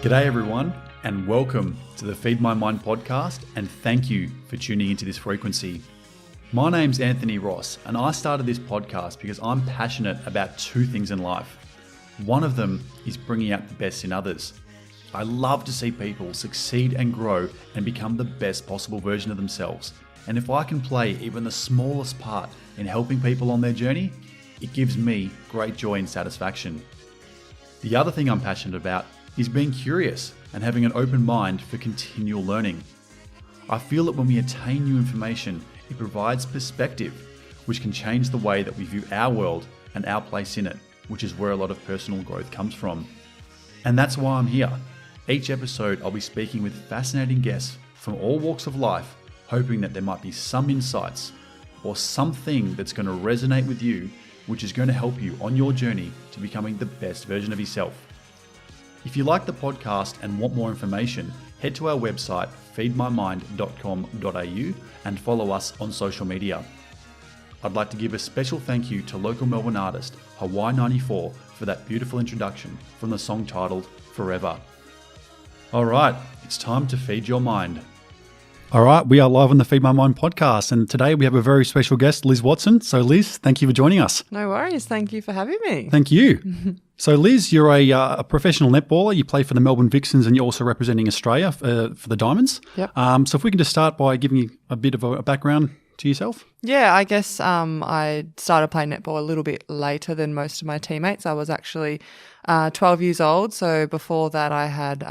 G'day everyone, and welcome to the Feed My Mind podcast, and thank you for tuning into this frequency. My name's Anthony Ross, and I started this podcast because I'm passionate about two things in life. One of them is bringing out the best in others. I love to see people succeed and grow and become the best possible version of themselves. And if I can play even the smallest part in helping people on their journey, it gives me great joy and satisfaction. The other thing I'm passionate about is being curious and having an open mind for continual learning. I feel that when we attain new information, it provides perspective, which can change the way that we view our world and our place in it, which is where a lot of personal growth comes from. And that's why I'm here. Each episode, I'll be speaking with fascinating guests from all walks of life, hoping that there might be some insights or something that's going to resonate with you, which is going to help you on your journey to becoming the best version of yourself. If you like the podcast and want more information, head to our website, feedmymind.com.au, and follow us on social media. I'd like to give a special thank you to local Melbourne artist Hawaii 94 for that beautiful introduction from the song titled Forever. All right, it's time to feed your mind. All right, we are live on the Feed My Mind podcast, and today we have a very special guest, Liz Watson. So Liz, thank you for joining us. No worries. Thank you for having me. Thank you. So Liz, you're a professional netballer. You play for the Melbourne Vixens and you're also representing Australia for the Diamonds. Yep. So if we can just start by giving you a bit of a background to yourself. Yeah, I guess I started playing netball a little bit later than most of my teammates. I was actually 12 years old. So before that I had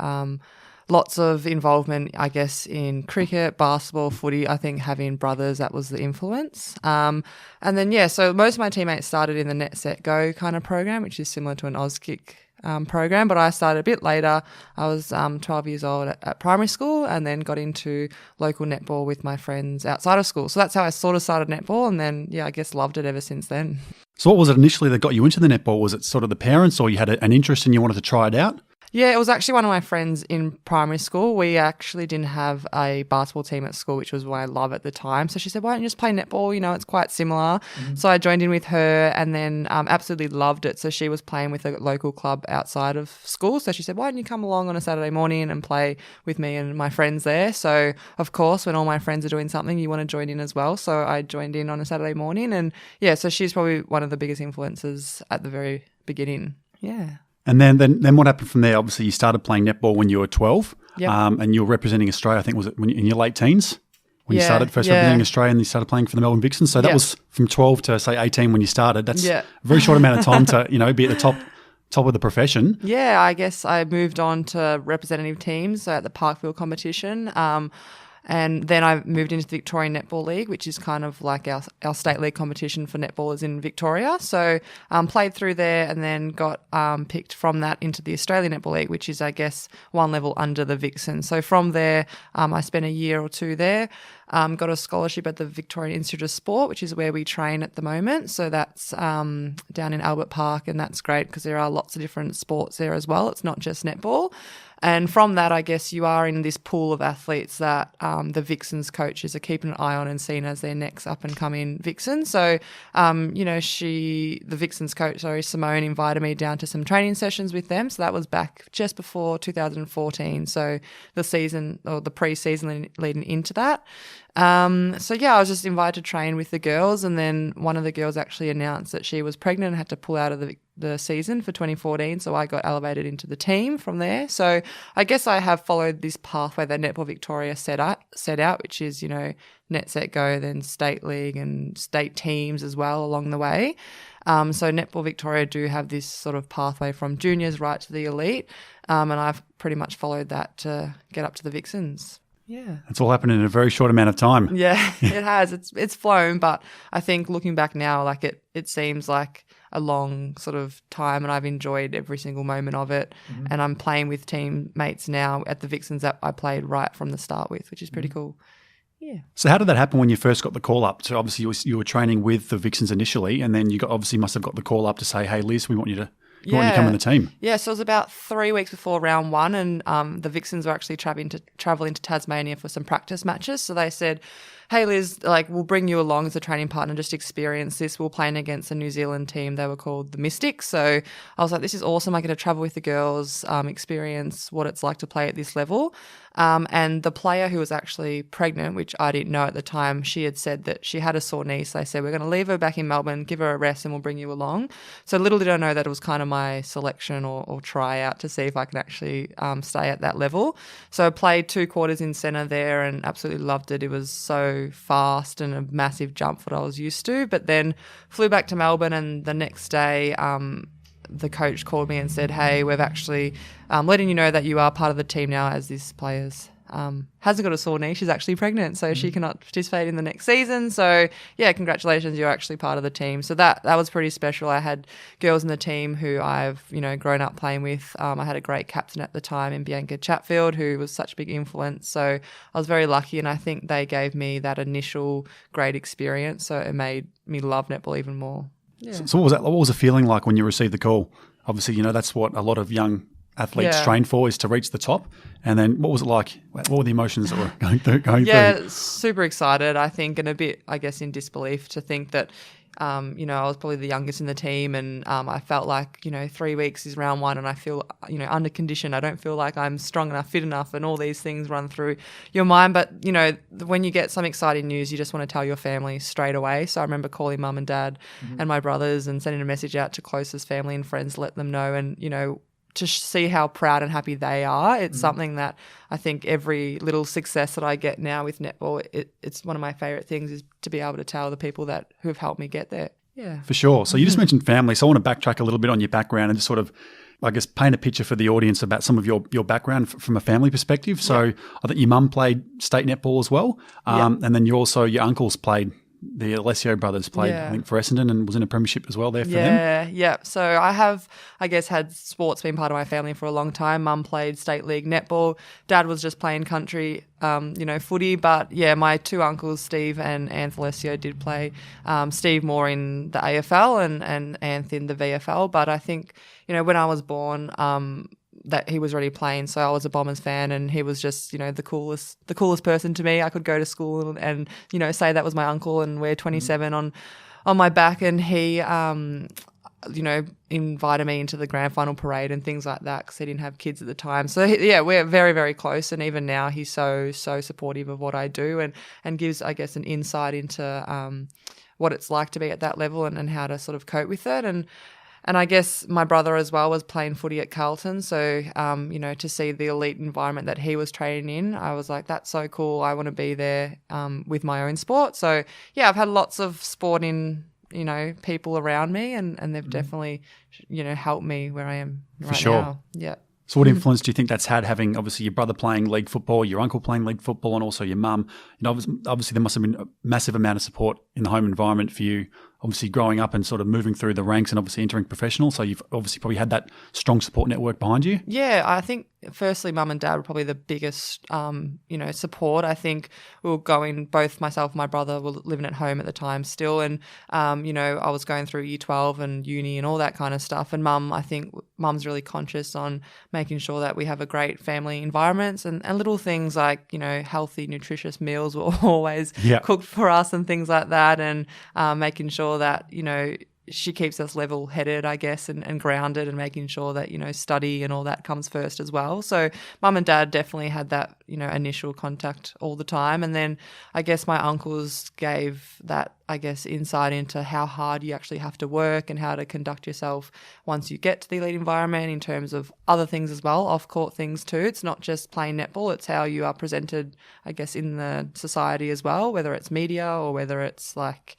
lots of involvement, I guess, in cricket, basketball, footy. I think having brothers, that was the influence. And then, so most of my teammates started in the Net, Set, Go kind of program, which is similar to an Auskick program, but I started a bit later. I was 12 years old at primary school and then got into local netball with my friends outside of school. So that's how I sort of started netball, and then, I guess loved it ever since then. So what was it initially that got you into the netball? Was it sort of the parents, or you had an interest and you wanted to try it out? Yeah, it was actually one of my friends in primary school. We actually didn't have a basketball team at school, which was what I love at the time. So she said, why don't you just play netball? It's quite similar. Mm-hmm. So I joined in with her and then absolutely loved it. So she was playing with a local club outside of school. So she said, why don't you come along on a Saturday morning and play with me and my friends there? So, of course, when all my friends are doing something, you want to join in as well. So I joined in on a Saturday morning. And, so she's probably one of the biggest influences at the very beginning. Yeah. And then what happened from there? Obviously, you started playing netball when you were 12, yep. And you were representing Australia. I think was it in your late teens when you started first representing Australia, and you started playing for the Melbourne Vixens. So that was from 12 to say 18 when you started. That's a very short amount of time to be at the top of the profession. Yeah, I guess I moved on to representative teams at the Parkville competition. And then I moved into the Victorian Netball League, which is kind of like our state league competition for netballers in Victoria. So played through there and then got picked from that into the Australian Netball League, which is, I guess, one level under the Vixens. So from there, I spent a year or two there, got a scholarship at the Victorian Institute of Sport, which is where we train at the moment. So that's down in Albert Park, and that's great because there are lots of different sports there as well. It's not just netball. And from that, I guess you are in this pool of athletes that the Vixens coaches are keeping an eye on and seen as their next up-and-coming Vixen. So, the Vixens coach, Simone, invited me down to some training sessions with them. So that was back just before 2014. So the season or the pre-season leading into that. I was just invited to train with the girls, and then one of the girls actually announced that she was pregnant and had to pull out of the season for 2014, so I got elevated into the team from there. So I guess I have followed this pathway that Netball Victoria set out, which is, Net, Set, Go, then state league and state teams as well along the way. So Netball Victoria do have this sort of pathway from juniors right to the elite, and I've pretty much followed that to get up to the Vixens. Yeah. It's all happened in a very short amount of time. Yeah, it has. It's flown, but I think looking back now, like it seems like a long sort of time, and I've enjoyed every single moment of it. Mm-hmm. And I'm playing with teammates now at the Vixens that I played right from the start with, which is pretty cool. Yeah. So how did that happen when you first got the call up? So obviously you were training with the Vixens initially, and then you must have got the call up to say, hey, Liz, we want you to come in the team. Yeah, so it was about 3 weeks before round one, and the Vixens were actually travelling to Tasmania for some practice matches. So they said, hey Liz, like we'll bring you along as a training partner, just experience this. We're playing against a New Zealand team. They were called the Mystics. So I was like, this is awesome. I get to travel with the girls, experience what it's like to play at this level. And the player who was actually pregnant, which I didn't know at the time, she had said that she had a sore knee. So they said, we're going to leave her back in Melbourne, give her a rest, and we'll bring you along. So little did I know that it was kind of my selection or tryout to see if I can actually stay at that level. So I played 2 quarters in centre there and absolutely loved it. It was so fast and a massive jump for what I was used to. But then flew back to Melbourne, and the next day the coach called me and said, hey, we've actually letting you know that you are part of the team now, as this player's hasn't got a sore knee. She's actually pregnant, so she cannot participate in the next season. So, yeah, congratulations, you're actually part of the team. So that was pretty special. I had girls in the team who I've, grown up playing with. I had a great captain at the time in Bianca Chatfield, who was such a big influence. So I was very lucky, and I think they gave me that initial great experience. So it made me love netball even more. Yeah. So what was that? What was the feeling like when you received the call? Obviously, that's what a lot of young athletes train for, is to reach the top. And then what was it like? What were the emotions that were going through? Yeah, super excited, I think, and a bit, I guess, in disbelief to think that, I was probably the youngest in the team, and I felt like, 3 weeks is round 1 and I feel, under condition. I don't feel like I'm strong enough, fit enough, and all these things run through your mind. But, when you get some exciting news, you just want to tell your family straight away. So I remember calling mum and dad and my brothers and sending a message out to closest family and friends, let them know, and, to see how proud and happy they are. It's something that I think every little success that I get now with netball, it's one of my favourite things, is to be able to tell the people who have helped me get there. Yeah. For sure. So you just mentioned family. So I want to backtrack a little bit on your background and just sort of, I guess, paint a picture for the audience about some of your background from a family perspective. So I think your mum played state netball as well. And then your uncles played. The Alessio brothers played, I think, for Essendon, and was in a premiership as well there for them. Yeah. So I have, I guess, had sports been part of my family for a long time. Mum played state league netball. Dad was just playing country, footy. But, my 2 uncles, Steve and Anth Alessio, did play. Steve more in the AFL and Anth in the VFL. But I think, when I was born, that he was already playing, so I was a Bombers fan, and he was just, the coolest person to me. I could go to school and say that was my uncle and wear 27 on my back, and he invited me into the grand final parade and things like that, because he didn't have kids at the time. So we're very, very close, and even now he's so supportive of what I do and gives, I guess, an insight into what it's like to be at that level and how to sort of cope with it. And I guess my brother as well was playing footy at Carlton. So, to see the elite environment that he was training in, I was like, that's so cool. I want to be there with my own sport. So, I've had lots of sporting, people around me, and they've definitely, helped me where I am right now. Yeah. So what influence do you think that's had, having obviously your brother playing league football, your uncle playing league football, and also your mum? Obviously there must have been a massive amount of support in the home environment for you, obviously growing up and sort of moving through the ranks and obviously entering professional. So you've obviously probably had that strong support network behind you. Yeah, I think firstly mum and dad were probably the biggest, support. I think we were going, both myself and my brother were living at home at the time still. And, I was going through year 12 and uni and all that kind of stuff. And I think mum's really conscious on making sure that we have a great family environments and little things like, healthy, nutritious meals were always cooked for us and things like that. And making sure that, she keeps us level-headed, I guess, and grounded, and making sure that, study and all that comes first as well. So mum and dad definitely had that, initial contact all the time. And then I guess my uncles gave that, insight into how hard you actually have to work and how to conduct yourself once you get to the elite environment, in terms of other things as well, off-court things too. It's not just playing netball, it's how you are presented, I guess, in the society as well, whether it's media or whether it's like,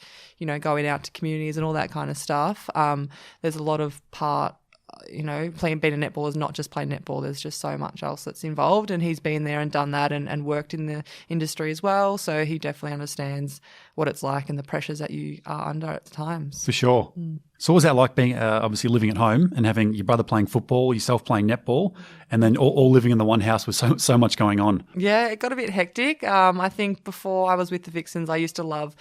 going out to communities and all that kind of stuff. There's a lot of being a netballer is not just playing netball. There's just so much else that's involved, and he's been there and done that and worked in the industry as well. So he definitely understands what it's like and the pressures that you are under at times. For sure. So what was that like, being obviously living at home and having your brother playing football, yourself playing netball, and then all living in the one house with so much going on? Yeah, it got a bit hectic. I think before I was with the Vixens, I used to love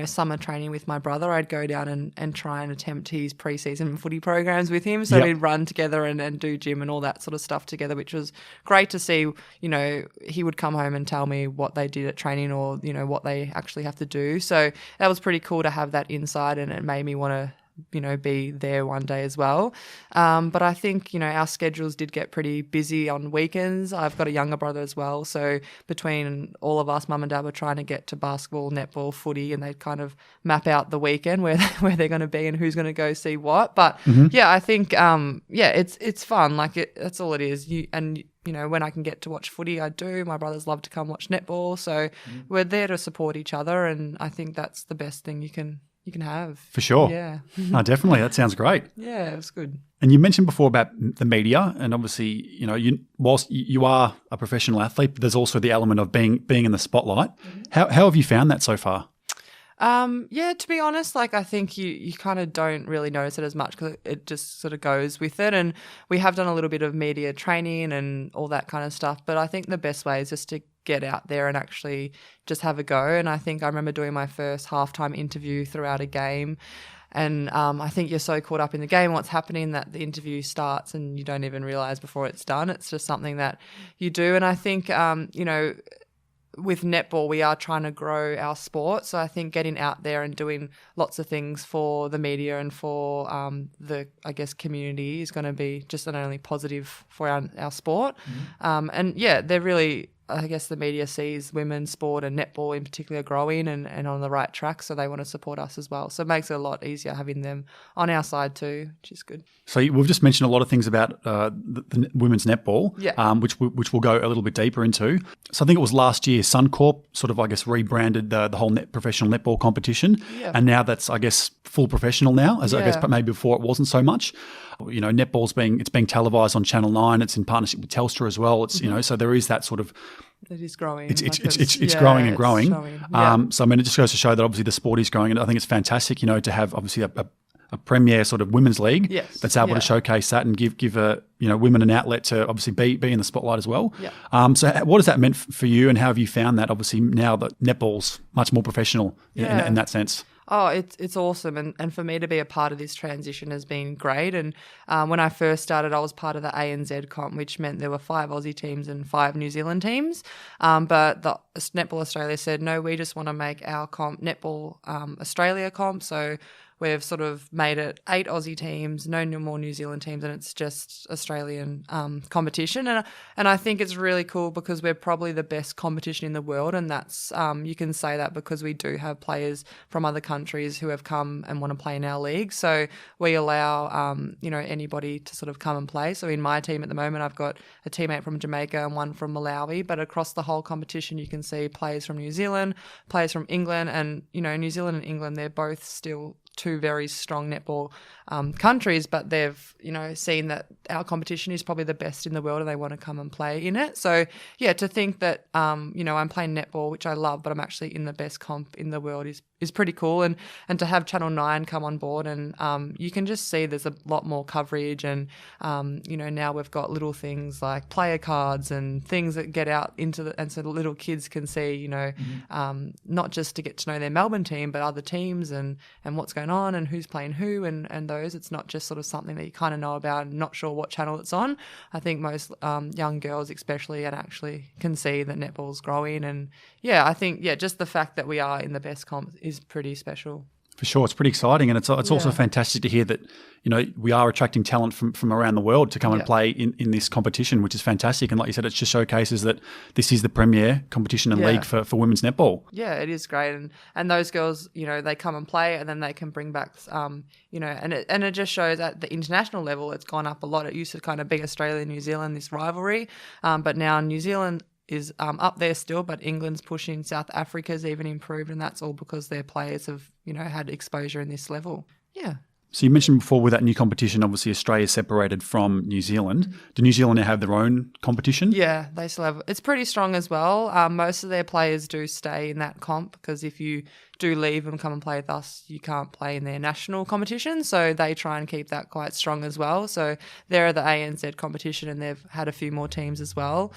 summer training with my brother, I'd go down and try and attempt his pre-season footy programs with him. So we'd run together and do gym and all that sort of stuff together, which was great to see. He would come home and tell me what they did at training or, what they actually have to do. So that was pretty cool to have that insight, and it made me want to be there one day as well. But I think, our schedules did get pretty busy on weekends. I've got a younger brother as well. So between all of us, mum and dad were trying to get to basketball, netball, footy, and they'd kind of map out the weekend where they're going to be and who's going to go see what. But I think, it's fun. Like that's all it is. When I can get to watch footy, I do. My brothers love to come watch netball. So we're there to support each other. And I think that's the best thing you can have. For sure. Yeah. No, definitely. That sounds great. Yeah, it was good. And you mentioned before about the media, and obviously, whilst you are a professional athlete, there's also the element of being in the spotlight. How have you found that so far? To be honest, I think you kind of don't really notice it as much because it just sort of goes with it. And we have done a little bit of media training and all that kind of stuff. But I think the best way is just to get out there and actually just have a go. And I think I remember doing my first halftime interview throughout a game. And I think you're so caught up in the game, what's happening, that the interview starts and you don't even realise before it's done. It's just something that you do. And I think, with netball, we are trying to grow our sport. So I think getting out there and doing lots of things for the media and for the community is going to be just not only positive for our sport. They're really, the media sees women's sport and netball in particular growing and on the right track, so they want to support us as well. So it makes it a lot easier having them on our side too, which is good. So we've just mentioned a lot of things about the women's netball, which we'll go a little bit deeper into. So I think it was last year Suncorp sort of, rebranded the whole professional netball competition, and now that's, full professional now, as maybe before it wasn't so much. Netball's being televised on Channel 9. It's in partnership with Telstra as well. It's so there is that sort of. It is growing. It's growing and growing. So it just goes to show that obviously the sport is growing, and I think it's fantastic. To have obviously a premier sort of women's league that's able to showcase that and give women an outlet to obviously be in the spotlight as well. So what has that meant for you, and how have you found that obviously now that netball's much more professional in that sense? Oh, it's awesome. And for me to be a part of this transition has been great. And when I first started, I was part of the ANZ comp, which meant there were 5 Aussie teams and 5 New Zealand teams. But the Netball Australia said, no, we just want to make our comp Netball Australia comp. So we've sort of made it 8 Aussie teams, no more New Zealand teams, and it's just Australian competition. And I think it's really cool because we're probably the best competition in the world, and that's you can say that because we do have players from other countries who have come and want to play in our league. So we allow anybody to sort of come and play. So in my team at the moment, I've got a teammate from Jamaica and one from Malawi, but across the whole competition, you can see players from New Zealand, players from England, and New Zealand and England, they're both still 2 very strong netball countries, but they've seen that our competition is probably the best in the world and they want to come and play in it. So to think that I'm playing netball, which I love, but I'm actually in the best comp in the world is pretty cool. And to have Channel 9 come on board, and you can just see there's a lot more coverage, and now we've got little things like player cards and things that get out and so the little kids can see not just to get to know their Melbourne team, but other teams and what's going on and who's playing who and those. It's not just sort of something that you kind of know about and not sure what channel it's on. I think most young girls especially and actually can see that netball's growing, and I think just the fact that we are in the best comp is pretty special. For sure, it's pretty exciting, and it's also fantastic to hear that we are attracting talent from around the world to come and play in this competition, which is fantastic. And like you said, it just showcases that this is the premier competition and league for women's netball. Yeah, it is great, and those girls, they come and play, and then they can bring back, and it just shows at the international level, it's gone up a lot. It used to kind of be Australia and New Zealand, this rivalry, but now New Zealand is up there still, but England's pushing. South Africa's even improved, and that's all because their players have, had exposure in this level. Yeah. So you mentioned before with that new competition, obviously Australia's separated from New Zealand. Do New Zealand now have their own competition? Yeah, they still have. It's pretty strong as well. Most of their players do stay in that comp because if you do leave and come and play with us, you can't play in their national competition. So they try and keep that quite strong as well. So they're the ANZ competition, and they've had a few more teams as well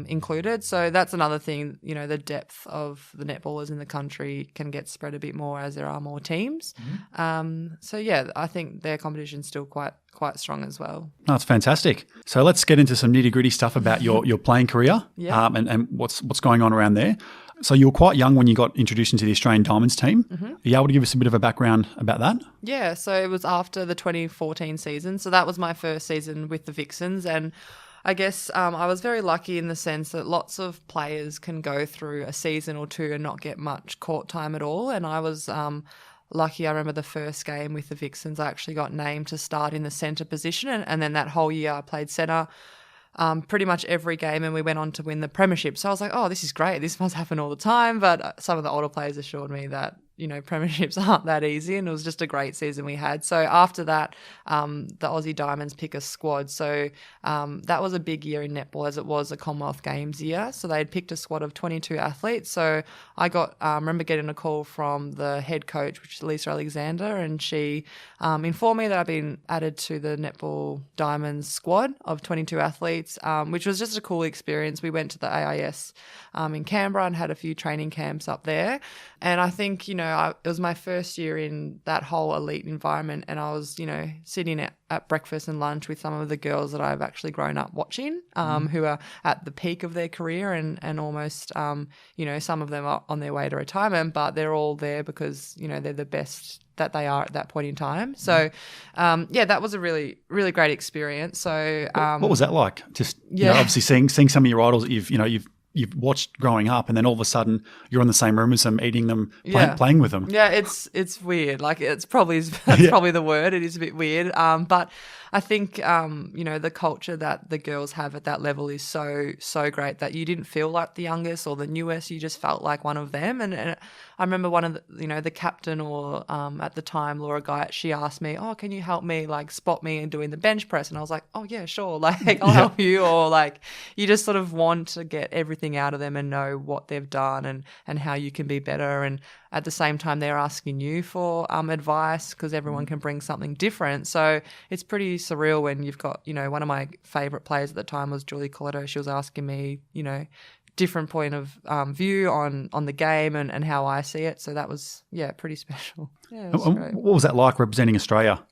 included. So that's another thing, the depth of the netballers in the country can get spread a bit more as there are more teams. So yeah, I think their competition's still quite strong as well. No, it's fantastic. So let's get into some nitty-gritty stuff about your playing career and what's going on around there. So you were quite young when you got introduced into the Australian Diamonds team. Are you able to give us a bit of a background about that? Yeah, so it was after the 2014 season. So that was my first season with the Vixens, and I guess I was very lucky in the sense that lots of players can go through a season or two and not get much court time at all. And I was lucky. I remember the first game with the Vixens, I actually got named to start in the centre position, and then that whole year I played centre pretty much every game, and we went on to win the premiership. So I was like, oh, this is great. This must happen all the time. But some of the older players assured me that, premierships aren't that easy, and it was just a great season we had. So after that, the Aussie Diamonds pick a squad. So that was a big year in netball, as it was a Commonwealth Games year. So they'd picked a squad of 22 athletes. So I remember getting a call from the head coach, which is Lisa Alexander, and she informed me that I'd been added to the Netball Diamonds squad of 22 athletes, which was just a cool experience. We went to the AIS in Canberra and had a few training camps up there. And I think, it was my first year in that whole elite environment, and I was, sitting at breakfast and lunch with some of the girls that I've actually grown up watching, who are at the peak of their career and almost, some of them are on their way to retirement, but they're all there because, they're the best that they are at that point in time. So, that was a really, really great experience. So, what was that like? Just, obviously seeing some of your idols that you've watched growing up, and then all of a sudden you're in the same room as them, eating them, playing with them. Yeah, it's weird. Like that's probably the word. It is a bit weird. But I think the culture that the girls have at that level is so great that you didn't feel like the youngest or the newest. You just felt like one of them. And I remember one of the captain or at the time Laura Guyett, she asked me, "Oh, can you help me spot me in doing the bench press?" And I was like, "Oh yeah, sure. I'll help you." Or you just sort of want to get everything out of them and know what they've done and how you can be better. And at the same time, they're asking you for advice because everyone can bring something different. So it's pretty surreal when you've got, one of my favourite players at the time was Julie Collado. She was asking me, different point of view on the game and how I see it. So that was, pretty special. Yeah, it was great. What was that like representing Australia?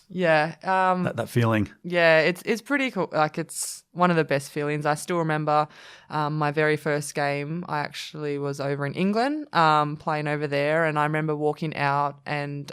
Yeah. That feeling. Yeah, it's pretty cool. It's one of the best feelings. I still remember my very first game. I actually was over in England playing over there, and I remember walking out and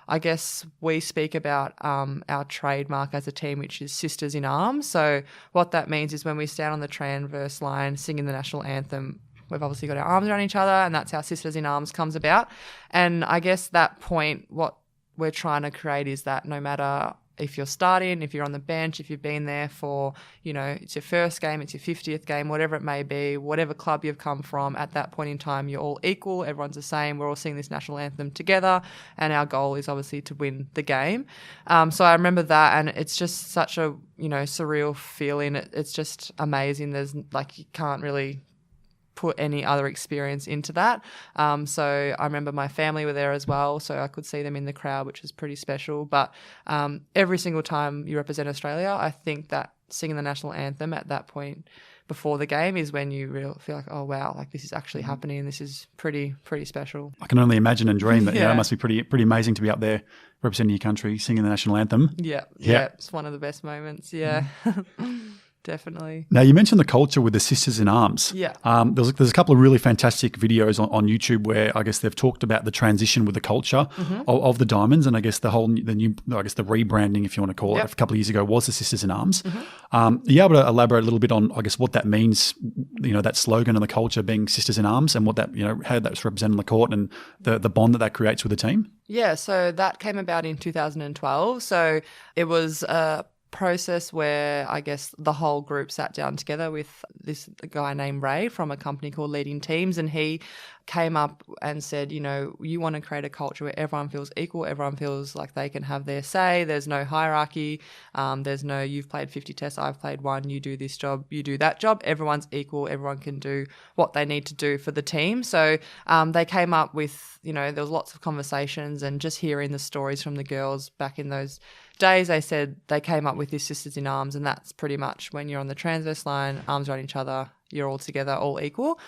I guess we speak about our trademark as a team, which is Sisters in Arms. So what that means is when we stand on the transverse line singing the national anthem, we've obviously got our arms around each other, and that's how Sisters in Arms comes about. And I guess that point, what we're trying to create is that no matter if you're starting, if you're on the bench, if you've been there for, it's your first game, it's your 50th game, whatever it may be, whatever club you've come from, at that point in time, you're all equal, everyone's the same, we're all singing this national anthem together, and our goal is obviously to win the game. So I remember that, and it's just such a, surreal feeling. It's just amazing. There's you can't really put any other experience into that. So I remember my family were there as well, so I could see them in the crowd, which was pretty special. But every single time you represent Australia, I think that singing the national anthem at that point before the game is when you feel like, oh wow, this is actually happening, and this is pretty special. I can only imagine and dream that it must be pretty amazing to be up there representing your country, singing the national anthem. Yeah, it's one of the best moments. Yeah. Definitely. Now, you mentioned the culture with the Sisters in Arms. Yeah. There's a couple of really fantastic videos on YouTube where I guess they've talked about the transition with the culture of the Diamonds, and I guess the rebranding, if you want to call it, a couple of years ago was the Sisters in Arms. Are you able to elaborate a little bit on, I guess, what that means, that slogan and the culture being Sisters in Arms, and what that, how that's represented on the court and the bond that creates with the team? Yeah, so that came about in 2012. So it was process where I guess the whole group sat down together with this guy named Ray from a company called Leading Teams, and he came up and said, you want to create a culture where everyone feels equal, everyone feels like they can have their say, there's no hierarchy, there's no you've played 50 tests, I've played one, you do this job, you do that job, everyone's equal, everyone can do what they need to do for the team. So they came up with, there was lots of conversations, and just hearing the stories from the girls back in those days, they said they came up with this Sisters in Arms, and that's pretty much when you're on the transverse line, arms around each other, you're all together, all equal.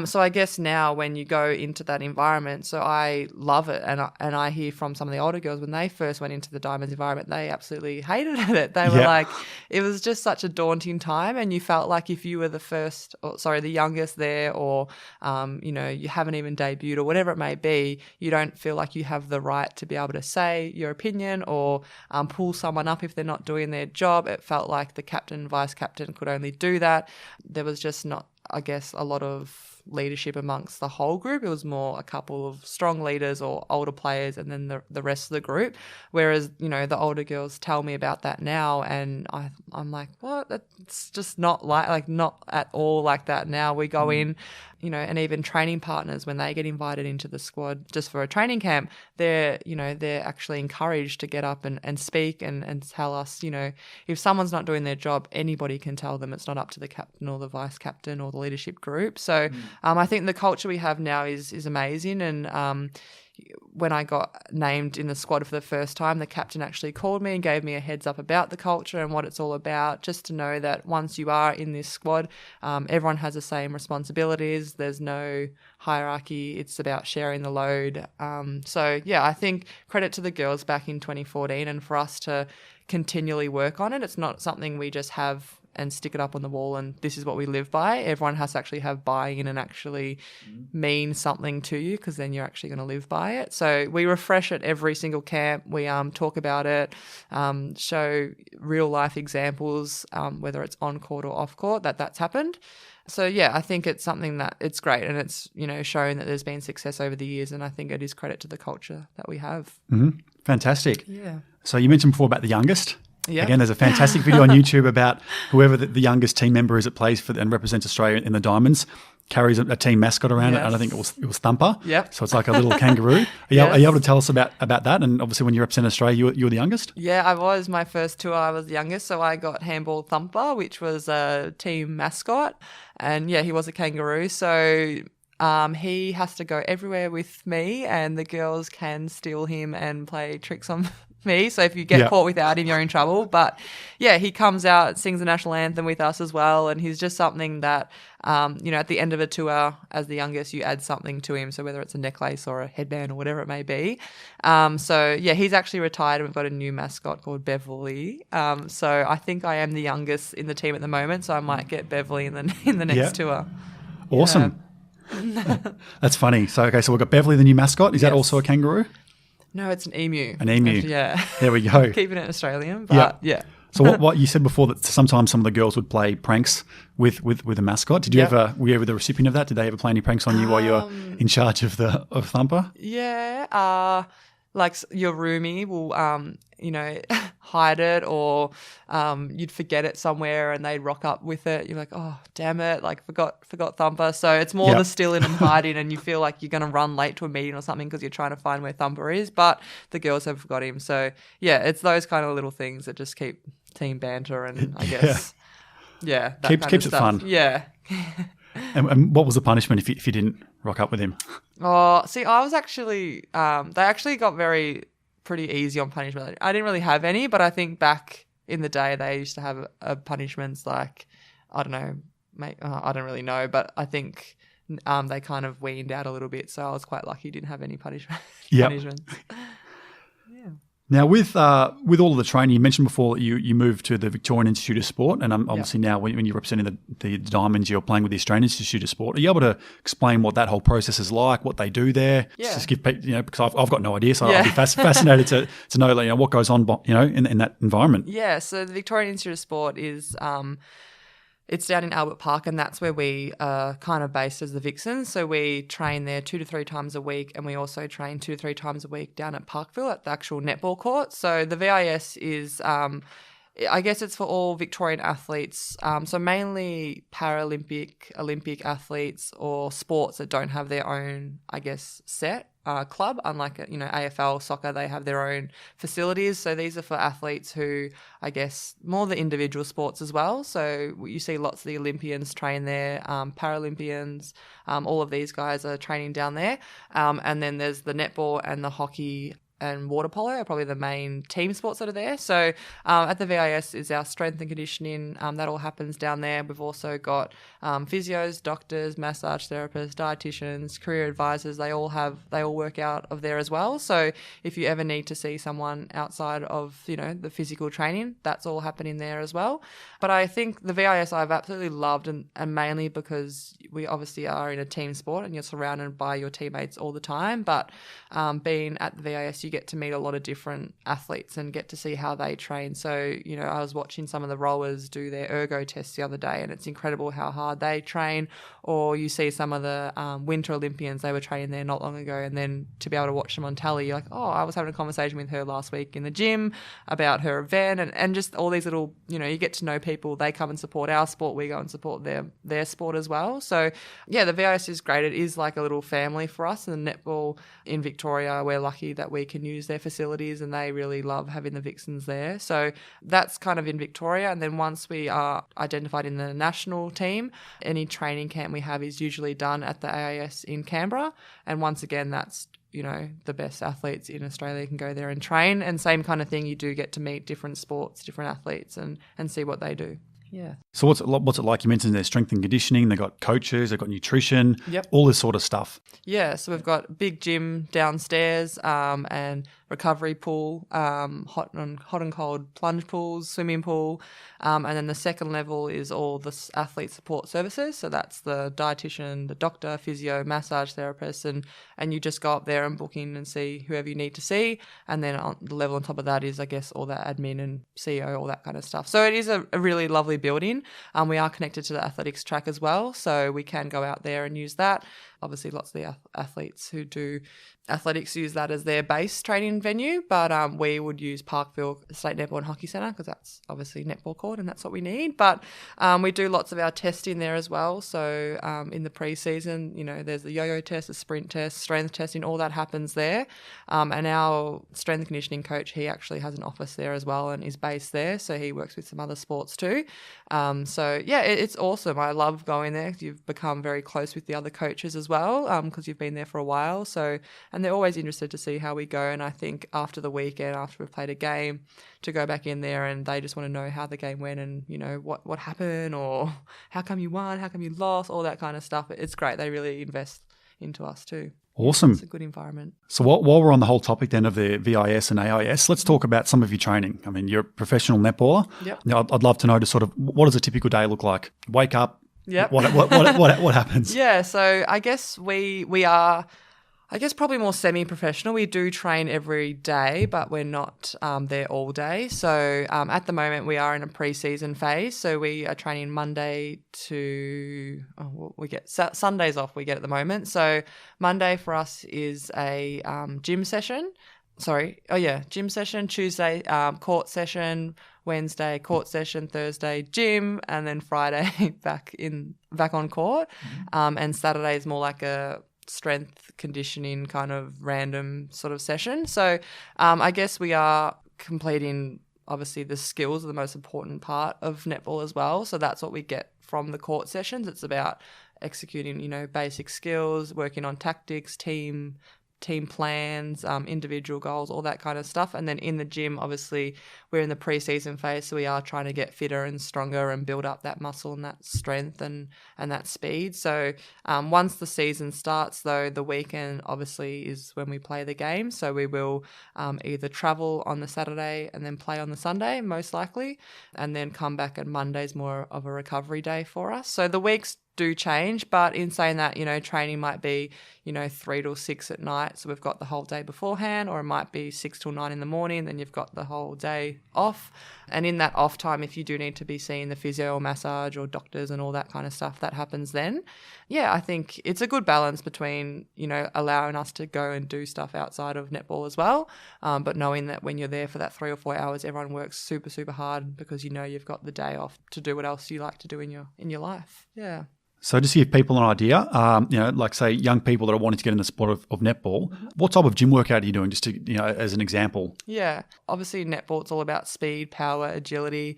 So I guess now when you go into that environment, so I love it, and I hear from some of the older girls when they first went into the Diamonds environment, they absolutely hated it. They were like, it was just such a daunting time, and you felt like if you were the youngest there, or you haven't even debuted or whatever it may be, you don't feel like you have the right to be able to say your opinion or pull someone up if they're not doing their job. It felt like the captain, vice captain could only do that. There was just not, I guess, a lot of leadership amongst the whole group. It was more a couple of strong leaders or older players, and then the rest of the group. Whereas, the older girls tell me about that now, and I'm like, what? It's just not at all like that now. We go in, and even training partners, when they get invited into the squad just for a training camp, they're actually encouraged to get up and speak and tell us, if someone's not doing their job, anybody can tell them. It's not up to the captain or the vice captain or the leadership group. So I think the culture we have now is amazing. And when I got named in the squad for the first time, the captain actually called me and gave me a heads up about the culture and what it's all about, just to know that once you are in this squad, everyone has the same responsibilities. There's no hierarchy. It's about sharing the load. I think credit to the girls back in 2014, and for us to continually work on it. It's not something we just have and stick it up on the wall and this is what we live by. Everyone has to actually have buy-in and actually mean something to you, because then you're actually going to live by it. So we refresh it every single camp. We talk about it, show real life examples, whether it's on court or off court, that's happened. So I think it's something that it's great, and it's shown that there's been success over the years, and I think it is credit to the culture that we have. Mm-hmm. Fantastic. Yeah. So you mentioned before about the youngest. Yeah. Again, there's a fantastic video on YouTube about whoever the youngest team member is that plays for and represents Australia in the Diamonds carries a team mascot around it, and I think it was Thumper. Yep. So it's like a little kangaroo. Are you able to tell us about that? And obviously, when you represent Australia, you were the youngest. Yeah, I was. My first tour, I was the youngest, so I got handball Thumper, which was a team mascot, and he was a kangaroo. So he has to go everywhere with me, and the girls can steal him and play tricks on me. So if you get caught without him, you're in trouble. But he comes out, sings the national anthem with us as well, and he's just something that at the end of a tour, as the youngest, you add something to him. So whether it's a necklace or a headband or whatever it may be. He's actually retired, and we've got a new mascot called Beverly. So I think I am the youngest in the team at the moment, so I might get Beverly in the next tour. Awesome. That's funny. So we've got Beverly, the new mascot. Is that also a kangaroo? No, it's an emu. An emu. Yeah. There we go. Keeping it Australian, but So what you said before, that sometimes some of the girls would play pranks with a mascot. Did you were you ever the recipient of that? Did they ever play any pranks on you while you're in charge of Thumper? Yeah. Like your roomie will, hide it, or you'd forget it somewhere and they'd rock up with it. You're like, oh, damn it, like forgot Thumper. So it's more the stealing and hiding, and you feel like you're going to run late to a meeting or something because you're trying to find where Thumper is, but the girls have got him. So, it's those kind of little things that just keep team banter, and I guess, that keeps it fun. Yeah. And what was the punishment if you didn't rock up with him? Oh, see, I was actually they actually got pretty easy on punishment. I didn't really have any, but I think back in the day they used to have punishments like, I don't know, I don't really know, but I think they kind of weaned out a little bit, so I was quite lucky didn't have any punishments. Now, with all of the training, you mentioned before that you moved to the Victorian Institute of Sport, and obviously now when you're representing the Diamonds, you're playing with the Australian Institute of Sport. Are you able to explain what that whole process is like, what they do there? Yeah. Just give people, because I've got no idea, so I'd be fascinated to know what goes on, in that environment. Yeah, so the Victorian Institute of Sport is it's down in Albert Park, and that's where we are kind of based as the Vixens. So we train there 2 to 3 times a week, and we also train 2 to 3 times a week down at Parkville at the actual netball court. So the VIS is I guess it's for all Victorian athletes, so mainly Paralympic, Olympic athletes or sports that don't have their own, I guess, set club. Unlike, AFL, soccer, they have their own facilities. So these are for athletes who, I guess, more the individual sports as well. So you see lots of the Olympians train there, Paralympians, all of these guys are training down there. And then there's the netball and the hockey and water polo are probably the main team sports that are there. So at the VIS is our strength and conditioning. That all happens down there. We've also got physios, doctors, massage therapists, dietitians, career advisors. They all work out of there as well. So if you ever need to see someone outside of, the physical training, that's all happening there as well. But I think the VIS I've absolutely loved, and mainly because we obviously are in a team sport and you're surrounded by your teammates all the time. But being at the VIS, you get to meet a lot of different athletes and get to see how they train. So, I was watching some of the rowers do their ergo tests the other day, and it's incredible how hard they train. Or you see some of the Winter Olympians, they were training there not long ago, and then to be able to watch them on tally, you're like, oh, I was having a conversation with her last week in the gym about her event, and just all these little, you get to know people. They come and support our sport, we go and support their sport as well. So, yeah, the VIS is great. It is like a little family for us, and the netball in Victoria, we're lucky that we can use their facilities, and they really love having the Vixens there. So that's kind of in Victoria. And then once we are identified in the national team, any training camp we have is usually done at the AIS in Canberra. And once again, that's the best athletes in Australia can go there and train. And same kind of thing, you do get to meet different sports, different athletes, and see what they do. Yeah. So what's it like? You mentioned their strength and conditioning. They've got coaches, they've got nutrition, yep, all this sort of stuff. Yeah. So we've got a big gym downstairs, and recovery pool, hot and cold plunge pools, swimming pool, and then the second level is all the athlete support services. So that's the dietitian, the doctor, physio, massage therapist, and you just go up there and book in and see whoever you need to see. And then on the level on top of that is, I guess, all that admin and CEO, all that kind of stuff. So it is a really lovely building. We are connected to the athletics track as well, so we can go out there and use that. Obviously, lots of the athletes who do athletics use that as their base training venue, but we would use Parkville State Netball and Hockey Centre because that's obviously netball court and that's what we need. But we do lots of our testing there as well. So in the pre-season, there's the yo-yo test, the sprint test, strength testing, all that happens there. And our strength and conditioning coach, he actually has an office there as well and is based there. So he works with some other sports too. So yeah, it's awesome. I love going there. You've become very close with the other coaches as well because you've been there for a while. So, and they're always interested to see how we go. And I think after the weekend, after we've played a game, to go back in there and they just want to know how the game went and, what happened or how come you won, how come you lost, all that kind of stuff. It's great. They really invest into us too. Awesome. It's a good environment. So while we're on the whole topic then of the VIS and AIS, let's talk about some of your training. I mean, you're a professional netballer. Yep. Now, I'd love to know sort of what does a typical day look like? Wake up. Yep. What happens? Yeah. So I guess we are, probably more semi-professional. We do train every day, but we're not there all day. So at the moment, we are in a pre-season phase. So we are training Monday to we get Sundays off. We get at the moment. So Monday for us is a gym session. Gym session. Tuesday, court session. Wednesday, court session. Thursday, gym, and then Friday back on court. Mm-hmm. And Saturday is more like a strength conditioning kind of random sort of session. So I guess we are completing, obviously the skills are the most important part of netball as well. So that's what we get from the court sessions. It's about executing, basic skills, working on tactics, team plans, individual goals, all that kind of stuff. And then in the gym, obviously, we're in the pre-season phase, so we are trying to get fitter and stronger and build up that muscle and that strength and that speed. So once the season starts, though, the weekend obviously is when we play the game. So we will either travel on the Saturday and then play on the Sunday, most likely, and then come back, and Monday's more of a recovery day for us. So the weeks do change. But in saying that, training might be, 3 till 6 at night. So we've got the whole day beforehand, or it might be 6 till 9 in the morning. Then you've got the whole day off. And in that off time, if you do need to be seeing the physio or massage or doctors and all that kind of stuff, that happens then. Yeah, I think it's a good balance between, allowing us to go and do stuff outside of netball as well. But knowing that when you're there for that 3 or 4 hours, everyone works super, super hard because you've got the day off to do what else you like to do in your life. Yeah. So just to give people an idea, like say young people that are wanting to get in the sport of netball, what type of gym workout are you doing, just to, as an example? Yeah, obviously netball, it's all about speed, power, agility.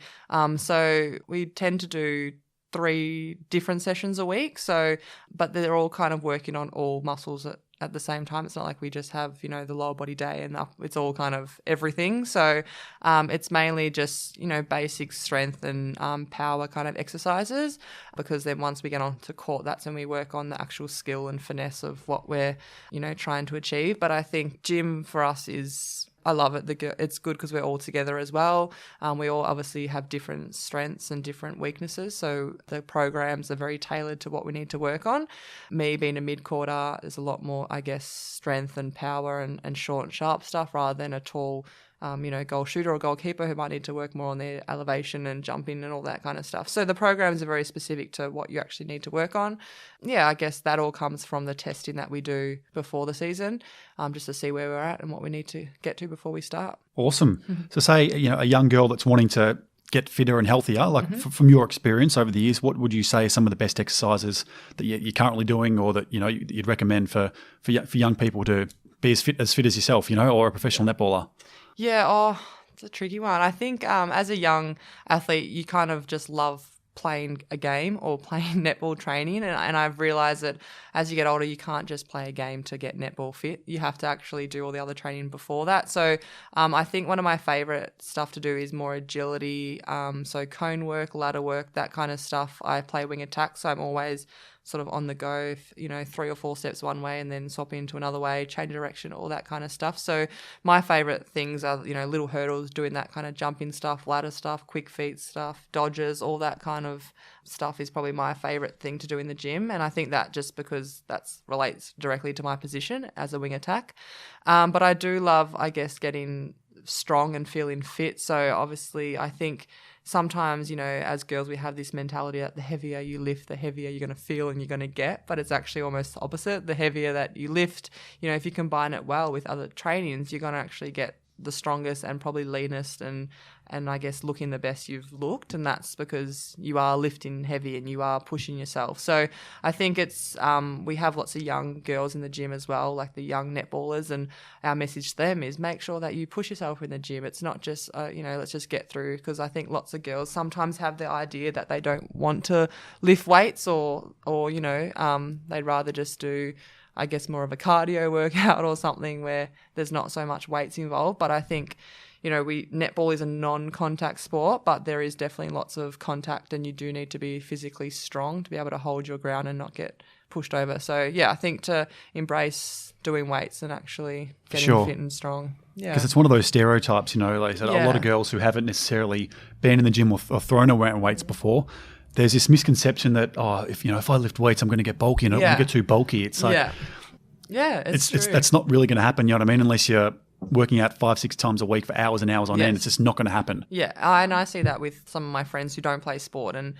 So we tend to do 3 different sessions a week. But they're all kind of working on all muscles at the same time. It's not like we just have, the lower body day and it's all kind of everything. So it's mainly just, basic strength and power kind of exercises, because then once we get onto court, that's when we work on the actual skill and finesse of what we're, trying to achieve. But I think gym for us I love it. It's good because we're all together as well. We all obviously have different strengths and different weaknesses, so the programs are very tailored to what we need to work on. Me being a mid-quarter, there's a lot more, I guess, strength and power and short and sharp stuff rather than a tall goal shooter or goalkeeper who might need to work more on their elevation and jumping and all that kind of stuff. So the programs are very specific to what you actually need to work on. Yeah, I guess that all comes from the testing that we do before the season, just to see where we're at and what we need to get to before we start. Awesome. Mm-hmm. So say, a young girl that's wanting to get fitter and healthier, like from your experience over the years, what would you say are some of the best exercises that you're currently doing, or that, you'd recommend for young people to be as fit as yourself, or a professional netballer? Yeah, it's a tricky one. I think as a young athlete, you kind of just love playing a game or playing netball training. And I've realised that as you get older, you can't just play a game to get netball fit. You have to actually do all the other training before that. So I think one of my favourite stuff to do is more agility, so cone work, ladder work, that kind of stuff. I play wing attack, so I'm always sort of on the go, 3 or 4 steps one way and then swap into another way, change direction, all that kind of stuff. So my favourite things are, little hurdles, doing that kind of jumping stuff, ladder stuff, quick feet stuff, dodges, all that kind of stuff is probably my favourite thing to do in the gym. And I think that just because that relates directly to my position as a wing attack. But I do love, I guess, getting strong and feeling fit. So obviously I think sometimes, as girls, we have this mentality that the heavier you lift, the heavier you're going to feel and you're going to get, but it's actually almost the opposite. The heavier that you lift, if you combine it well with other trainings, you're going to actually get the strongest and probably leanest and I guess looking the best you've looked, and that's because you are lifting heavy and you are pushing yourself. So I think it's we have lots of young girls in the gym as well, like the young netballers, and our message to them is make sure that you push yourself in the gym. It's not just let's just get through, because I think lots of girls sometimes have the idea that they don't want to lift weights or they'd rather just do, I guess, more of a cardio workout or something where there's not so much weights involved. But I think, netball is a non-contact sport, but there is definitely lots of contact, and you do need to be physically strong to be able to hold your ground and not get pushed over. So, yeah, I think to embrace doing weights and actually getting fit and strong. Yeah. Because it's one of those stereotypes, like I said, a lot of girls who haven't necessarily been in the gym or thrown around weights before, there's this misconception that, if I lift weights, I'm going to get bulky, and I'm going to get too bulky. It's like, it's true. That's not really going to happen. You know what I mean? Unless you're working out 5-6 times a week for hours and hours on end, it's just not going to happen. Yeah, and I see that with some of my friends who don't play sport, and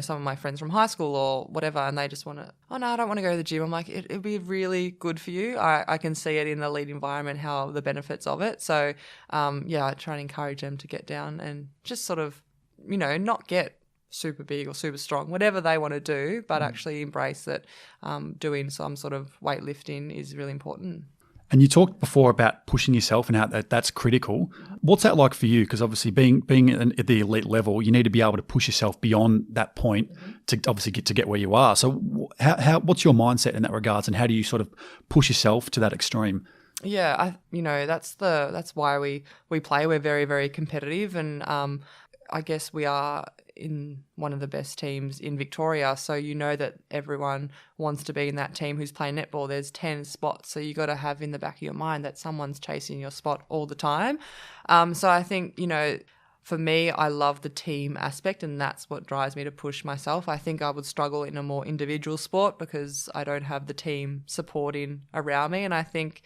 some of my friends from high school or whatever, and they just want to, I don't want to go to the gym. I'm like, it'd be really good for you. I can see it in the elite environment, how the benefits of it. So I try and encourage them to get down and just sort of not get super big or super strong, whatever they want to do, but actually embrace that doing some sort of weightlifting is really important. And you talked before about pushing yourself and how that's critical. What's that like for you? Because obviously being at the elite level, you need to be able to push yourself beyond that point to obviously get where you are. So how what's your mindset in that regards, and how do you sort of push yourself to that extreme? Yeah, that's why we play. We're very, very competitive, and I guess we are in one of the best teams in Victoria, so that everyone wants to be in that team who's playing netball. There's 10 spots, so you got to have in the back of your mind that someone's chasing your spot all the time. So I think, for me, I love the team aspect, and that's what drives me to push myself. I think I would struggle in a more individual sport because I don't have the team supporting around me. And I think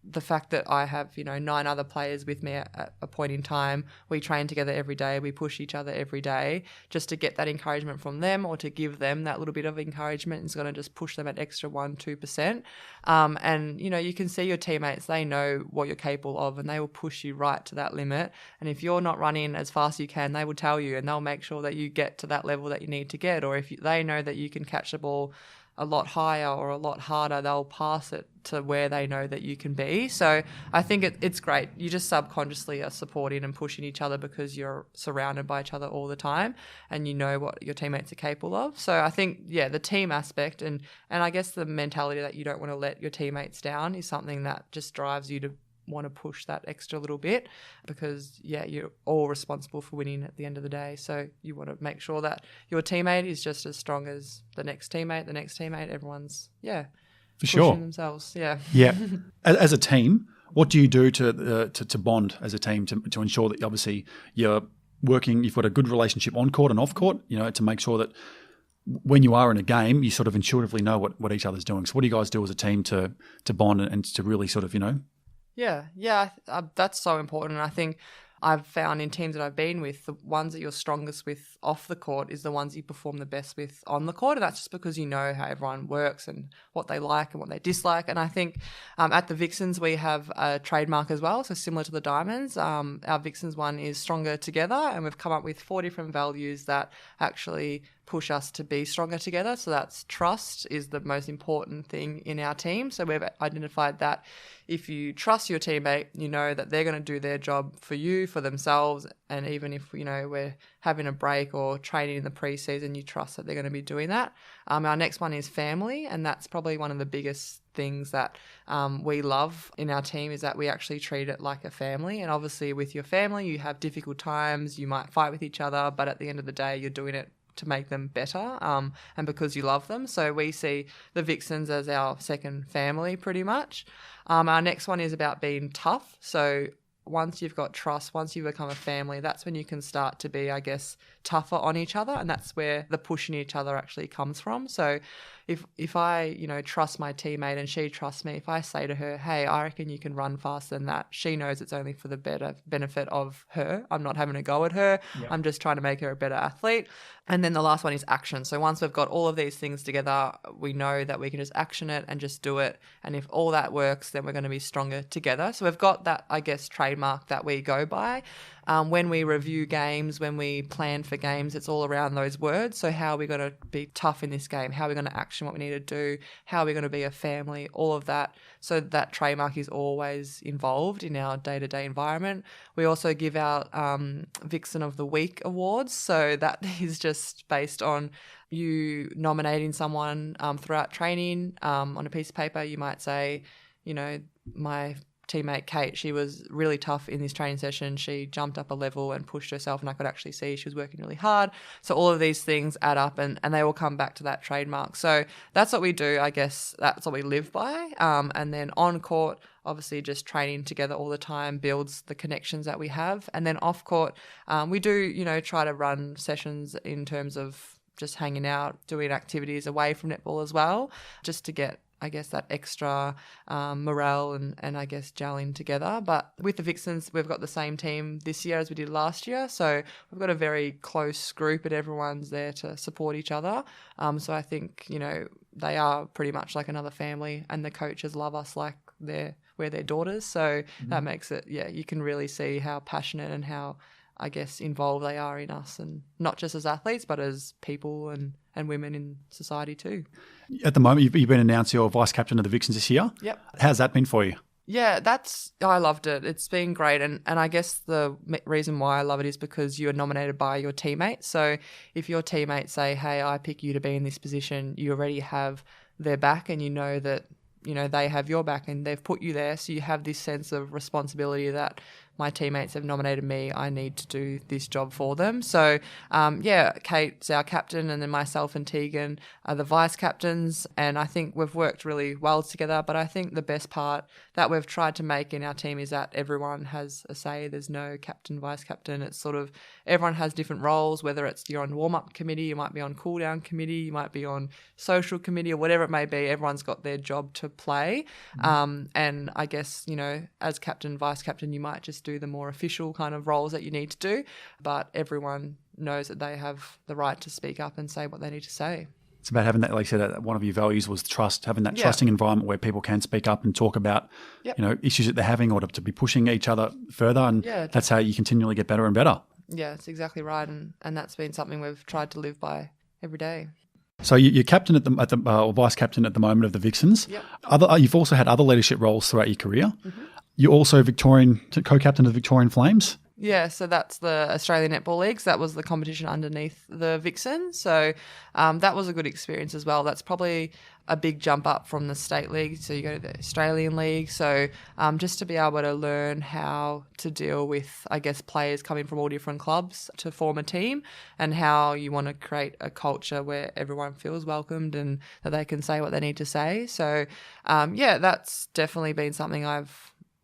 the fact that I have, 9 other players with me at a point in time, we train together every day, we push each other every day, just to get that encouragement from them or to give them that little bit of encouragement is going to just push them an extra 1-2%. And, you can see your teammates, they know what you're capable of and they will push you right to that limit. And if you're not running as fast as you can, they will tell you and they'll make sure that you get to that level that you need to get. Or if they know that you can catch the ball a lot higher or a lot harder, they'll pass it to where they know that you can be. So I think it's great. You just subconsciously are supporting and pushing each other because you're surrounded by each other all the time and you know what your teammates are capable of. So I think, the team aspect and I guess the mentality that you don't want to let your teammates down is something that just drives you to want to push that extra little bit because, you're all responsible for winning at the end of the day. So you want to make sure that your teammate is just as strong as the next teammate, everyone's, for sure, themselves. Yeah. As a team, what do you do to bond as a team to ensure that obviously you're working, you've got a good relationship on court and off court, to make sure that when you are in a game, you sort of intuitively know what each other's doing. So what do you guys do as a team to bond and to really sort of, that's so important. And I think I've found in teams that I've been with, the ones that you're strongest with off the court is the ones you perform the best with on the court. And that's just because you know how everyone works and what they like and what they dislike. And I think at the Vixens, we have a trademark as well. So similar to the Diamonds, our Vixens one is stronger together. And we've come up with 4 different values that actually push us to be stronger together. So that's trust is the most important thing in our team. So we've identified that if you trust your teammate, you know that they're going to do their job for you, for themselves. And even if, we're having a break or training in the preseason, you trust that they're going to be doing that. Our next one is family. And that's probably one of the biggest things that we love in our team is that we actually treat it like a family. And obviously with your family, you have difficult times, you might fight with each other, but at the end of the day, you're doing it to make them better and because you love them. So we see the Vixens as our second family pretty much. Our next one is about being tough. So once you've got trust, once you become a family, that's when you can start to be, I guess, tougher on each other. And that's where the pushing each other actually comes from. So if I, trust my teammate and she trusts me, if I say to her, hey, I reckon you can run faster than that, she knows it's only for the better benefit of her. I'm not having a go at her. Yep. I'm just trying to make her a better athlete. And then the last one is action. So once we've got all of these things together, we know that we can just action it and just do it. And if all that works, then we're going to be stronger together. So we've got that, I guess, trademark that we go by. When we review games, when we plan for games, it's all around those words. So how are we going to be tough in this game? How are we going to action what we need to do? How are we going to be a family? All of that. So that trademark is always involved in our day-to-day environment. We also give out Vixen of the Week awards. So that is just based on you nominating someone throughout training. On a piece of paper, you might say, my teammate Kate, she was really tough in this training session. She jumped up a level and pushed herself and I could actually see she was working really hard. So all of these things add up and they all come back to that trademark. So that's what we do, I guess. That's what we live by. And then on court, obviously just training together all the time builds the connections that we have. And then off court, we do, try to run sessions in terms of just hanging out, doing activities away from netball as well, just to get, I guess, that extra morale and I guess gelling together. But with the Vixens, we've got the same team this year as we did last year. So we've got a very close group and everyone's there to support each other. So I think, they are pretty much like another family and the coaches love us like we're their daughters. So that makes it, you can really see how passionate and how, I guess, involved they are in us, and not just as athletes, but as people and women in society too. At the moment, you've been announced you're vice captain of the Vixens this year. Yep. How's that been for you? Yeah, I loved it. It's been great. And I guess the reason why I love it is because you're nominated by your teammates. So if your teammates say, hey, I pick you to be in this position, you already have their back and you know that, they have your back and they've put you there. So you have this sense of responsibility that my teammates have nominated me, I need to do this job for them. So, Kate's our captain, and then myself and Tegan are the vice captains. And I think we've worked really well together. But I think the best part that we've tried to make in our team is that everyone has a say. There's no captain, vice captain. It's sort of everyone has different roles, whether it's you're on warm-up committee, you might be on cool-down committee, you might be on social committee or whatever it may be. Everyone's got their job to play. And I guess, as captain, vice captain, you might just do the more official kind of roles that you need to do, but everyone knows that they have the right to speak up and say what they need to say. It's about having that, like you said, one of your values was trust, having that trusting environment where people can speak up and talk about, issues that they're having, or to be pushing each other further. And that's how you continually get better and better. Yeah, that's exactly right. And that's been something we've tried to live by every day. So you're captain or vice captain at the moment of the Vixens. Yep. You've also had other leadership roles throughout your career. Mm-hmm. You're also co-captain of the Victorian Flames. Yeah, so that's the Australian Netball Leagues. That was the competition underneath the Vixens. So that was a good experience as well. That's probably a big jump up from the state league. So you go to the Australian League. So just to be able to learn how to deal with, I guess, players coming from all different clubs to form a team, and how you want to create a culture where everyone feels welcomed and that they can say what they need to say. So, that's definitely been something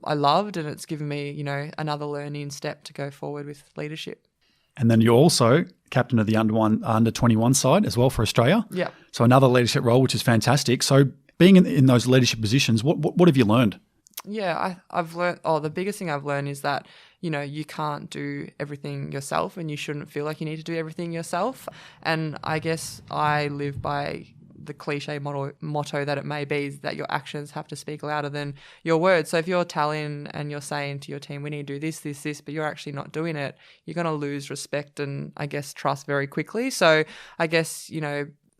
I loved, and it's given me, another learning step to go forward with leadership. And then you're also captain of the under 21 side as well for Australia. Yeah. So another leadership role, which is fantastic. So being in those leadership positions, what have you learned? Yeah, I've learned. The biggest thing I've learned is that you can't do everything yourself, and you shouldn't feel like you need to do everything yourself. And I guess I live by the cliche motto that it may be, is that your actions have to speak louder than your words. So if you're telling and you're saying to your team, we need to do this, but you're actually not doing it, you're going to lose respect and, I guess, trust very quickly. So I guess,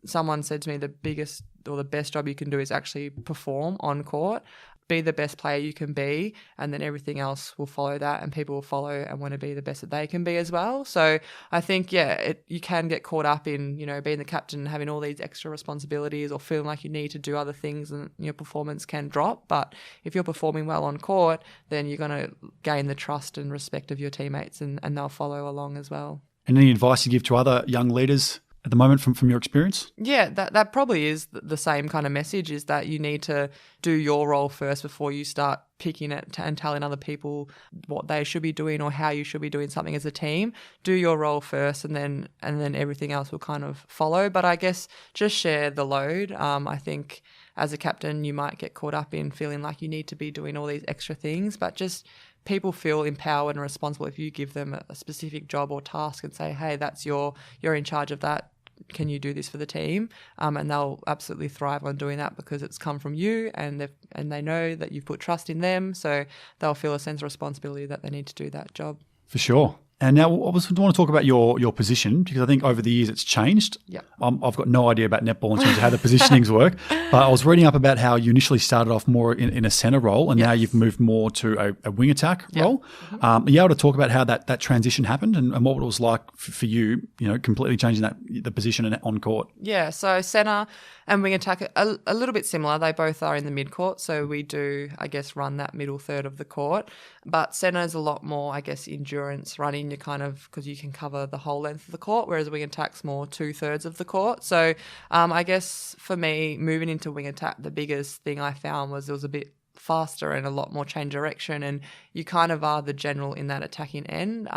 someone said to me the biggest or the best job you can do is actually perform on court. Be the best player you can be, and then everything else will follow that, and people will follow and want to be the best that they can be as well. So I think, you can get caught up in, being the captain and having all these extra responsibilities, or feeling like you need to do other things, and your performance can drop. But if you're performing well on court, then you're going to gain the trust and respect of your teammates, and they'll follow along as well. And any advice you give to other young leaders at the moment from your experience? Yeah, that probably is the same kind of message, is that you need to do your role first before you start picking it and telling other people what they should be doing or how you should be doing something as a team. Do your role first, and then everything else will kind of follow. But I guess just share the load. I think as a captain, you might get caught up in feeling like you need to be doing all these extra things, but just people feel empowered and responsible if you give them a specific job or task and say, hey, that's you're in charge of that. Can you do this for the team? And they'll absolutely thrive on doing that, because it's come from you, and they know that you've put trust in them. So they'll feel a sense of responsibility that they need to do that job. For sure. And now I want to talk about your position, because I think over the years it's changed. Yeah. I've got no idea about netball in terms of how the positionings work, but I was reading up about how you initially started off more in a centre role, and now you've moved more to a wing attack role. Mm-hmm. Are you able to talk about how that transition happened, and what it was like for you, completely changing the position on court? Yeah, so centre and wing attack are a little bit similar. They both are in the mid-court, so we do, I guess, run that middle third of the court. But centre is a lot more, I guess, endurance running. You kind of, because you can cover the whole length of the court, whereas wing attack's more 2/3 of the court. So I guess for me, moving into wing attack, the biggest thing I found was it was a bit faster and a lot more change direction, and you kind of are the general in that attacking end.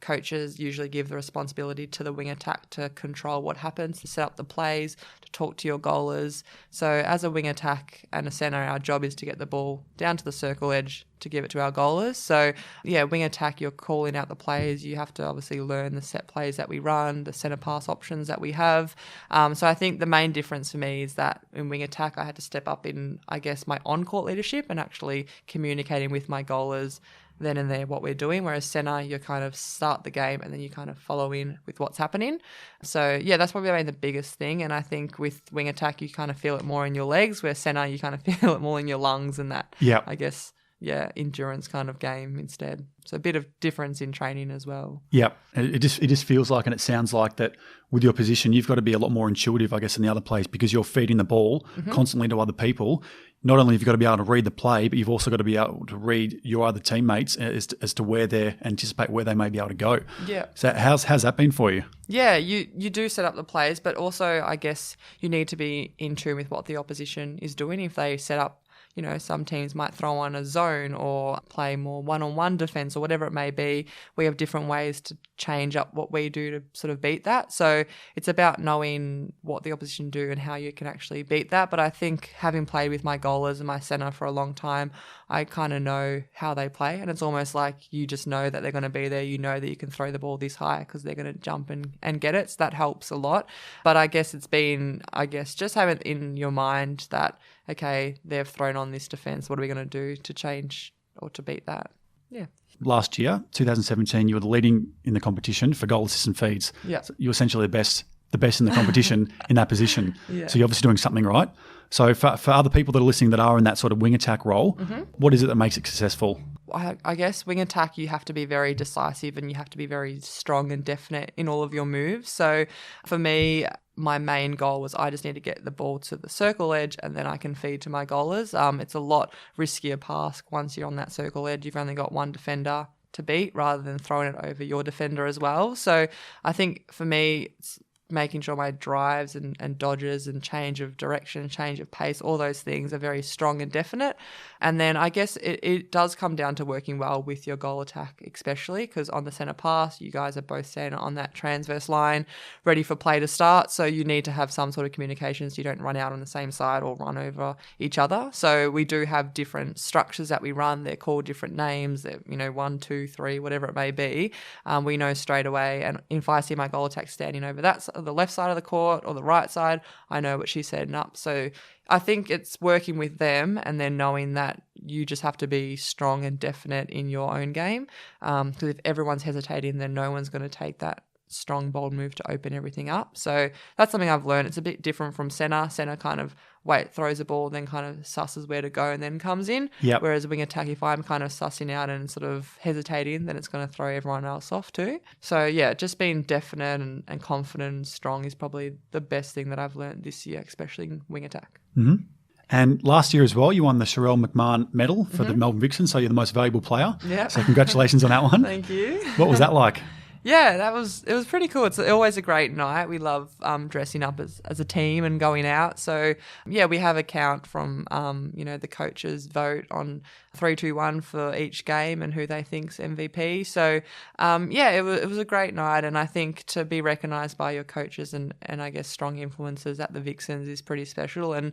Coaches usually give the responsibility to the wing attack to control what happens, to set up the plays, to talk to your goalers. So as a wing attack and a centre, our job is to get the ball down to the circle edge to give it to our goalers. So wing attack, you're calling out the plays. You have to obviously learn the set plays that we run, the centre pass options that we have. So I think the main difference for me is that in wing attack, I had to step up in, I guess, my on-court leadership and actually communicating with my goalers then and there what we're doing, whereas centre, you kind of start the game and then you kind of follow in with what's happening. So that's probably the biggest thing. And I think with wing attack, you kind of feel it more in your legs, where centre, you kind of feel it more in your lungs, and that, I guess, endurance kind of game instead. So a bit of difference in training as well. Yeah, it just feels like, and it sounds like that with your position, you've got to be a lot more intuitive, I guess, than the other players, because you're feeding the ball constantly to other people. Not only have you got to be able to read the play, but you've also got to be able to read your other teammates as to where they anticipate where they may be able to go. Yeah. So how's that been for you? Yeah, you do set up the plays, but also I guess you need to be in tune with what the opposition is doing. If they set up, some teams might throw on a zone or play more one-on-one defense or whatever it may be. We have different ways to change up what we do to sort of beat that. So it's about knowing what the opposition do and how you can actually beat that. But I think having played with my goalers and my centre for a long time, I kind of know how they play. And it's almost like you just know that they're going to be there. You know that you can throw the ball this high because they're going to jump and get it. So that helps a lot. But I guess it's been, just have it in your mind that, okay, they've thrown on this defence. What are we going to do to change or to beat that? Yeah. Last year, 2017, you were the leading in the competition for goal, assists and feeds. Yeah. So you're essentially the best in the competition in that position. Yeah. So you're obviously doing something right. So for other people that are listening that are in that sort of wing attack role, what is it that makes it successful? I guess wing attack, you have to be very decisive and you have to be very strong and definite in all of your moves. So for me, my main goal was I just need to get the ball to the circle edge and then I can feed to my goalers. It's a lot riskier pass once you're on that circle edge. You've only got one defender to beat rather than throwing it over your defender as well. So I think for me, it's making sure my drives and dodges and change of direction, change of pace, all those things are very strong and definite. And then I guess it does come down to working well with your goal attack, especially because on the centre pass, you guys are both standing on that transverse line, ready for play to start. So you need to have some sort of communication so you don't run out on the same side or run over each other. So we do have different structures that we run. They're called different names. They're, 1, 2, 3, whatever it may be. We know straight away. And if I see my goal attack standing over the left side of the court or the right side, I know what she's setting up. So I think it's working with them and then knowing that you just have to be strong and definite in your own game. Because if everyone's hesitating, then no one's going to take that strong, bold move to open everything up. So that's something I've learned. It's a bit different from centre. Centre kind of throws the ball, then kind of susses where to go and then comes in. Yep. Whereas wing attack, if I'm kind of sussing out and sort of hesitating, then it's going to throw everyone else off too. So yeah, just being definite and confident and strong is probably the best thing that I've learned this year, especially in wing attack. Mm-hmm. And last year as well, you won the Sheryl McMahon medal for the Melbourne Vixens, so you're the most valuable player. Yeah. So congratulations on that one. Thank you. What was that like? Yeah, it was pretty cool. It's always a great night. We love dressing up as a team and going out. So yeah, we have a count from the coaches vote on 3, 2, 1 for each game and who they think's MVP. So it was a great night, and I think to be recognised by your coaches and I guess strong influences at the Vixens is pretty special. And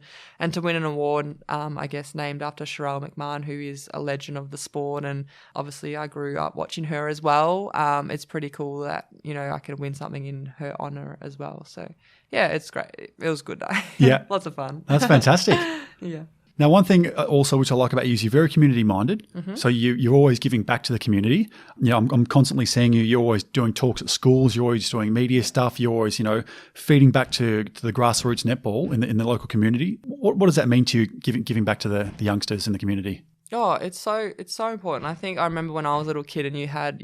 to win an award, I guess named after Sheryl McMahon, who is a legend of the sport, and obviously I grew up watching her as well. It's pretty cool that I could win something in her honour as well. So yeah, it's great. It was a good night. Yeah. Lots of fun. That's fantastic. Yeah. Now, one thing also which I like about you is you're very community-minded. Mm-hmm. So you're always giving back to the community. I'm constantly seeing you. You're always doing talks at schools. You're always doing media stuff. You're always, feeding back to the grassroots netball in the local community. What does that mean to you, giving back to the youngsters in the community? Oh, it's so important. I think I remember when I was a little kid and you had,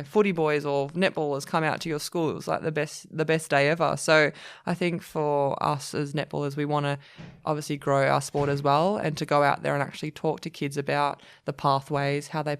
footy boys or netballers come out to your school. It was like the best day ever. So I think for us as netballers, we want to obviously grow our sport as well, and to go out there and actually talk to kids about the pathways, how they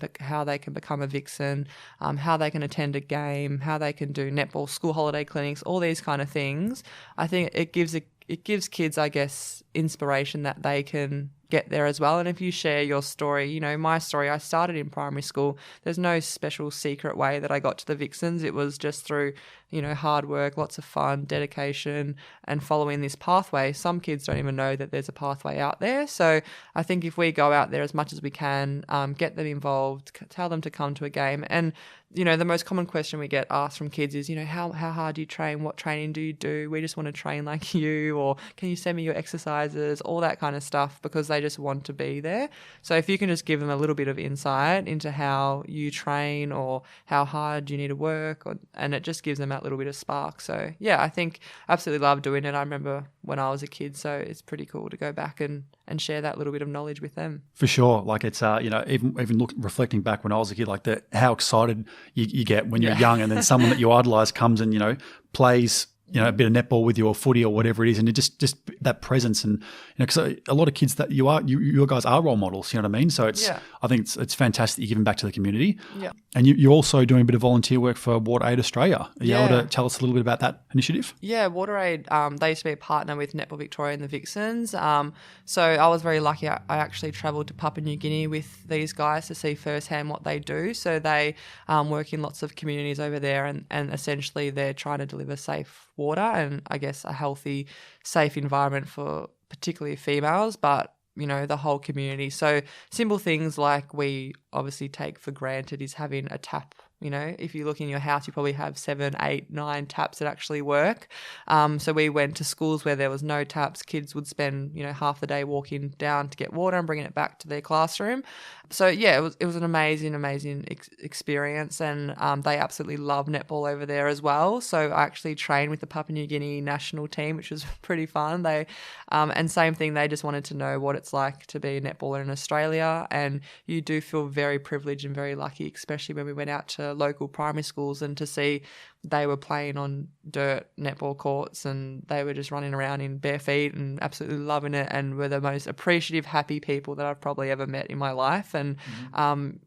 can become a Vixen, how they can attend a game, how they can do netball school holiday clinics, all these kind of things. I think it gives kids, I guess, inspiration that they can get there as well. And if you share your story, my story, I started in primary school. There's no special secret way that I got to the Vixens. It was just through, hard work, lots of fun, dedication, and following this pathway. Some kids don't even know that there's a pathway out there. So I think if we go out there as much as we can, get them involved, tell them to come to a game. And, the most common question we get asked from kids is, how hard do you train? What training do you do? We just want to train like you, or can you send me your exercises? All that kind of stuff, because they just want to be there. So if you can just give them a little bit of insight into how you train or how hard you need to work, and it just gives them that little bit of spark. So, yeah, I think I absolutely love doing it. I remember when I was a kid, so it's pretty cool to go back and share that little bit of knowledge with them. For sure. Like it's, even reflecting back when I was a kid, like how excited you get when you're young, and then someone that you idolise comes and, plays, a bit of netball with you or footy or whatever it is, and it just that presence, and because a lot of kids that you guys are role models, you know what I mean? So I think it's fantastic that you're giving back to the community. Yeah. And you're also doing a bit of volunteer work for WaterAid Australia. Are you able to tell us a little bit about that initiative? Yeah, WaterAid, they used to be a partner with Netball Victorian and the Vixens. So I was very lucky. I actually travelled to Papua New Guinea with these guys to see firsthand what they do. So they work in lots of communities over there, and essentially they're trying to deliver safe water and I guess a healthy, safe environment for particularly females, but the whole community. So simple things like we obviously take for granted is having a tap. If you look in your house, you probably have 7, 8, 9 taps that actually work. So we went to schools where there was no taps. Kids would spend, half the day walking down to get water and bringing it back to their classroom. So, yeah, it was an amazing experience, and they absolutely love netball over there as well. So I actually trained with the Papua New Guinea national team, which was pretty fun. They and same thing, they just wanted to know what it's like to be a netballer in Australia, and you do feel very privileged and very lucky, especially when we went out to local primary schools and to see they were playing on dirt netball courts and they were just running around in bare feet and absolutely loving it, and were the most appreciative, happy people that I've probably ever met in my life. And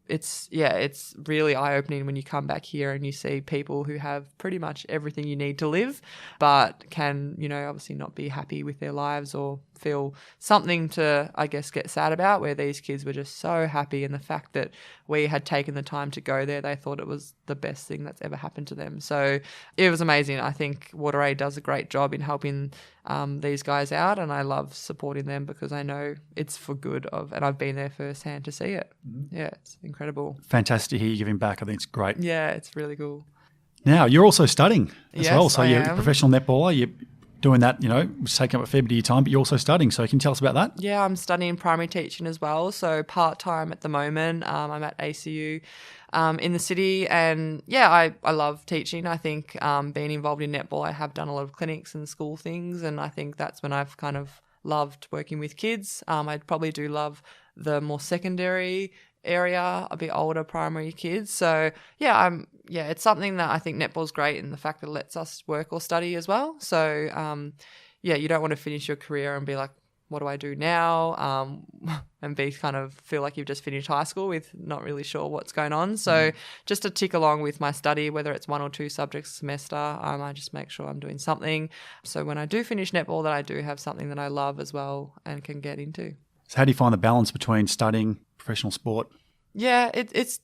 it's really eye-opening when you come back here and you see people who have pretty much everything you need to live, but can, obviously not be happy with their lives or feel something to, I guess, get sad about, where these kids were just so happy. And the fact that we had taken the time to go there, they thought it was the best thing that's ever happened to them. So it was amazing. I think WaterAid does a great job in helping these guys out, and I love supporting them because I know it's for good and I've been there firsthand to see it. Yeah, it's incredible. Fantastic to hear you giving back. I think it's great. Yeah, it's really cool. Now, you're also studying as well. So you're am. a professional netballer. You're doing that, it's taking up a fair bit of your time, but you're also studying. So can you tell us about that? Yeah, I'm studying primary teaching as well. So part-time at the moment. I'm at ACU in the city, and I love teaching. I think being involved in netball, I have done a lot of clinics and school things, and I think that's when I've kind of loved working with kids. I probably do love the more secondary area, a bit older primary kids. So it's something that I think netball's great in the fact that it lets us work or study as well. So you don't want to finish your career and be like, what do I do now? And feel like you've just finished high school with not really sure what's going on. So just to tick along with my study, whether it's 1 or 2 subjects a semester, I just make sure I'm doing something. So when I do finish netball, that I do have something that I love as well and can get into. So how do you find the balance between studying professional sport? Yeah, it's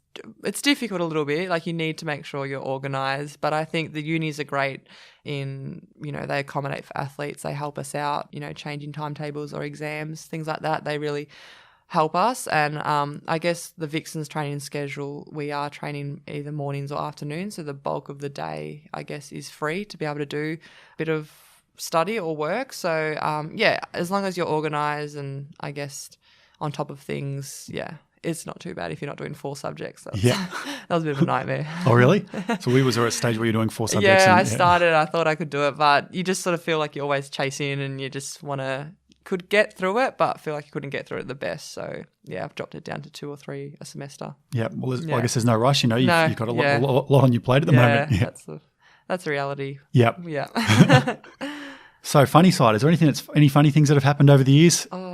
difficult a little bit. Like, you need to make sure you're organised, but I think the unis are great in, they accommodate for athletes. They help us out, changing timetables or exams, things like that. They really help us. And I guess the Vixens training schedule, we are training either mornings or afternoons. So the bulk of the day, I guess, is free to be able to do a bit of study or work. So, as long as you're organised and I guess on top of things, it's not too bad if you're not doing 4 subjects. That was a bit of a nightmare. Oh, really? So we was at a stage where you're doing 4 subjects. I started, I thought I could do it, but you just sort of feel like you're always chasing and you just could get through it, but feel like you couldn't get through it the best. So, I've dropped it down to 2 or 3 a semester. Yeah, well, I guess there's no rush, you've got a lot on your plate at the moment. Yeah, that's the reality. Yep. Yeah. So, funny side, is there any funny things that have happened over the years? Oh.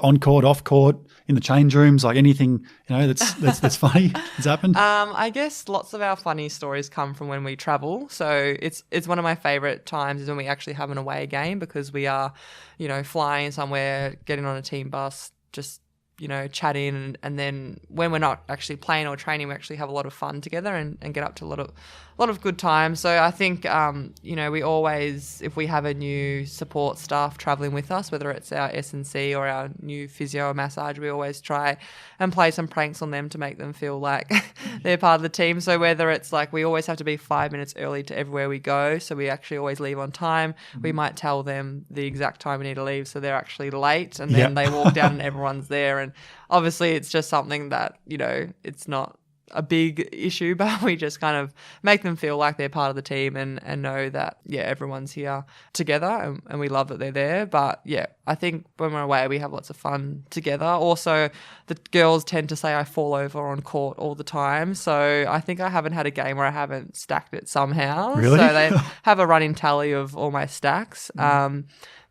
On court, off court, in the change rooms, like anything, that's funny has happened? I guess lots of our funny stories come from when we travel. So it's one of my favourite times is when we actually have an away game, because we are, flying somewhere, getting on a team bus, just chatting, and then when we're not actually playing or training, we actually have a lot of fun together and get up to a lot of good times. So I think we always, if we have a new support staff traveling with us, whether it's our S&C or our new physio or massage, we always try and play some pranks on them to make them feel like they're part of the team. So whether it's like we always have to be 5 minutes early to everywhere we go, so we actually always leave on time. We might tell them the exact time we need to leave, so they're actually late, and then they walk down and everyone's there. And obviously it's just something that, it's not a big issue, but we just kind of make them feel like they're part of the team and know that, yeah, everyone's here together and we love that they're there. But, yeah, I think when we're away, we have lots of fun together. Also, the girls tend to say I fall over on court all the time. So I think I haven't had a game where I haven't stacked it somehow. Really? So they have a running tally of all my stacks.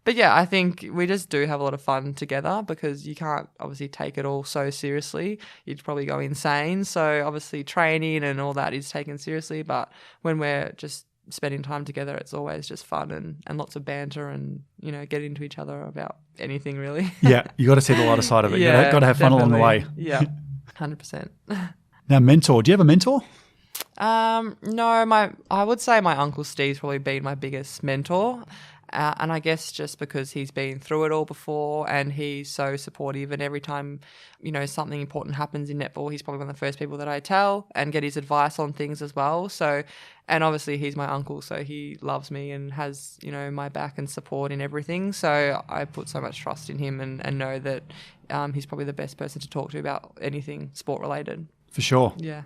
But yeah, I think we just do have a lot of fun together because you can't obviously take it all so seriously. You'd probably go insane. So obviously training and all that is taken seriously. But when we're just spending time together, it's always just fun and lots of banter and, you know, getting to each other about anything really. Yeah, you got to see the lighter side of it. Yeah, You got to have fun along the way. Yeah, 100%. Now, mentor. Do you have a mentor? No, I would say my Uncle Steve's probably been my biggest mentor. And I guess just because he's been through it all before and he's so supportive, and every time, you know, something important happens in netball, he's probably one of the first people that I tell and get his advice on things as well. So, and obviously he's my uncle, so he loves me and has, you know, my back and support in everything. So I put so much trust in him and know that he's probably the best person to talk to about anything sport related. For sure. Yeah.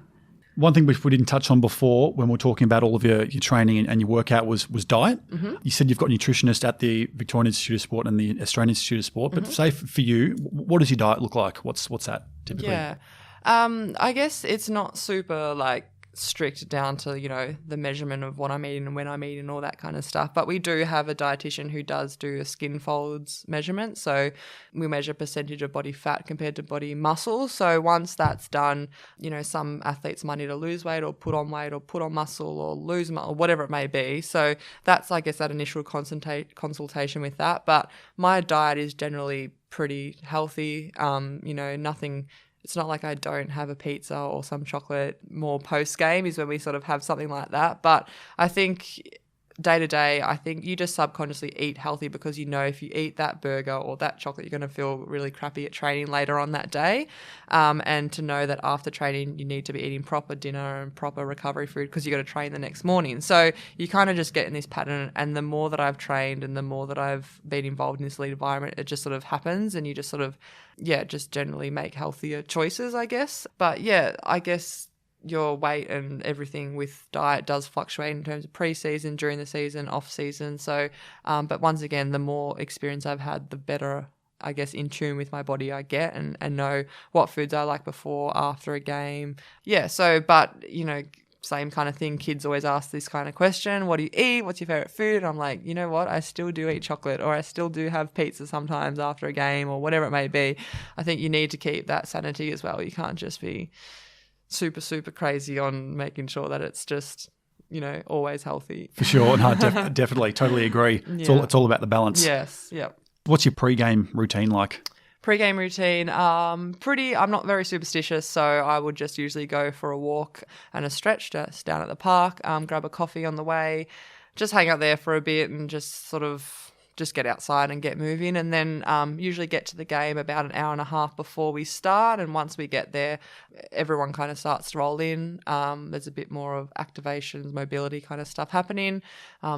One thing we didn't touch on before when we were talking about all of your training and your workout was diet. Mm-hmm. You said you've got a nutritionist at the Victorian Institute of Sport and the Australian Institute of Sport, but say for you, what does your diet look like? What's that typically? Yeah. I guess it's not super like strict down to, you know, the measurement of what I'm eating and when I'm eating and all that kind of stuff. But we do have a dietitian who does do a skin folds measurement. So we measure percentage of body fat compared to body muscle. So once that's done, you know, some athletes might need to lose weight or put on muscle or lose muscle, or whatever it may be. So that's, I guess, that initial consultation with that. But my diet is generally pretty healthy. You know, nothing. It's not like I don't have a pizza or some chocolate. More post-game is when we sort of have something like that. But I think day to day, I think you just subconsciously eat healthy because you know if you eat that burger or that chocolate, you're going to feel really crappy at training later on that day. And to know that after training, you need to be eating proper dinner and proper recovery food because you got to train the next morning. So you kind of just get in this pattern. And the more that I've trained and the more that I've been involved in this elite environment, it just sort of happens and you just sort of, yeah, just generally make healthier choices, I guess. But yeah, I guess your weight and everything with diet does fluctuate in terms of pre-season, during the season, off-season. So, but once again, the more experience I've had, the better, I guess, in tune with my body I get and know what foods I like before, after a game. Yeah, so, but, you know, same kind of thing. Kids always ask this kind of question, what do you eat? What's your favourite food? And I'm like, you know what? I still do eat chocolate or I still do have pizza sometimes after a game or whatever it may be. I think you need to keep that sanity as well. You can't just be super, super crazy on making sure that it's just, you know, always healthy. For sure. No, definitely. Totally agree. Yeah. It's all about the balance. Yes. Yep. What's your pre-game routine like? Pre-game routine, I'm not very superstitious, so I would just usually go for a walk and a stretch just down at the park, grab a coffee on the way, just hang out there for a bit and just sort of just get outside and get moving, and then usually get to the game about an hour and a half before we start. And once we get there, everyone kind of starts to roll in. There's a bit more of activations, mobility kind of stuff happening.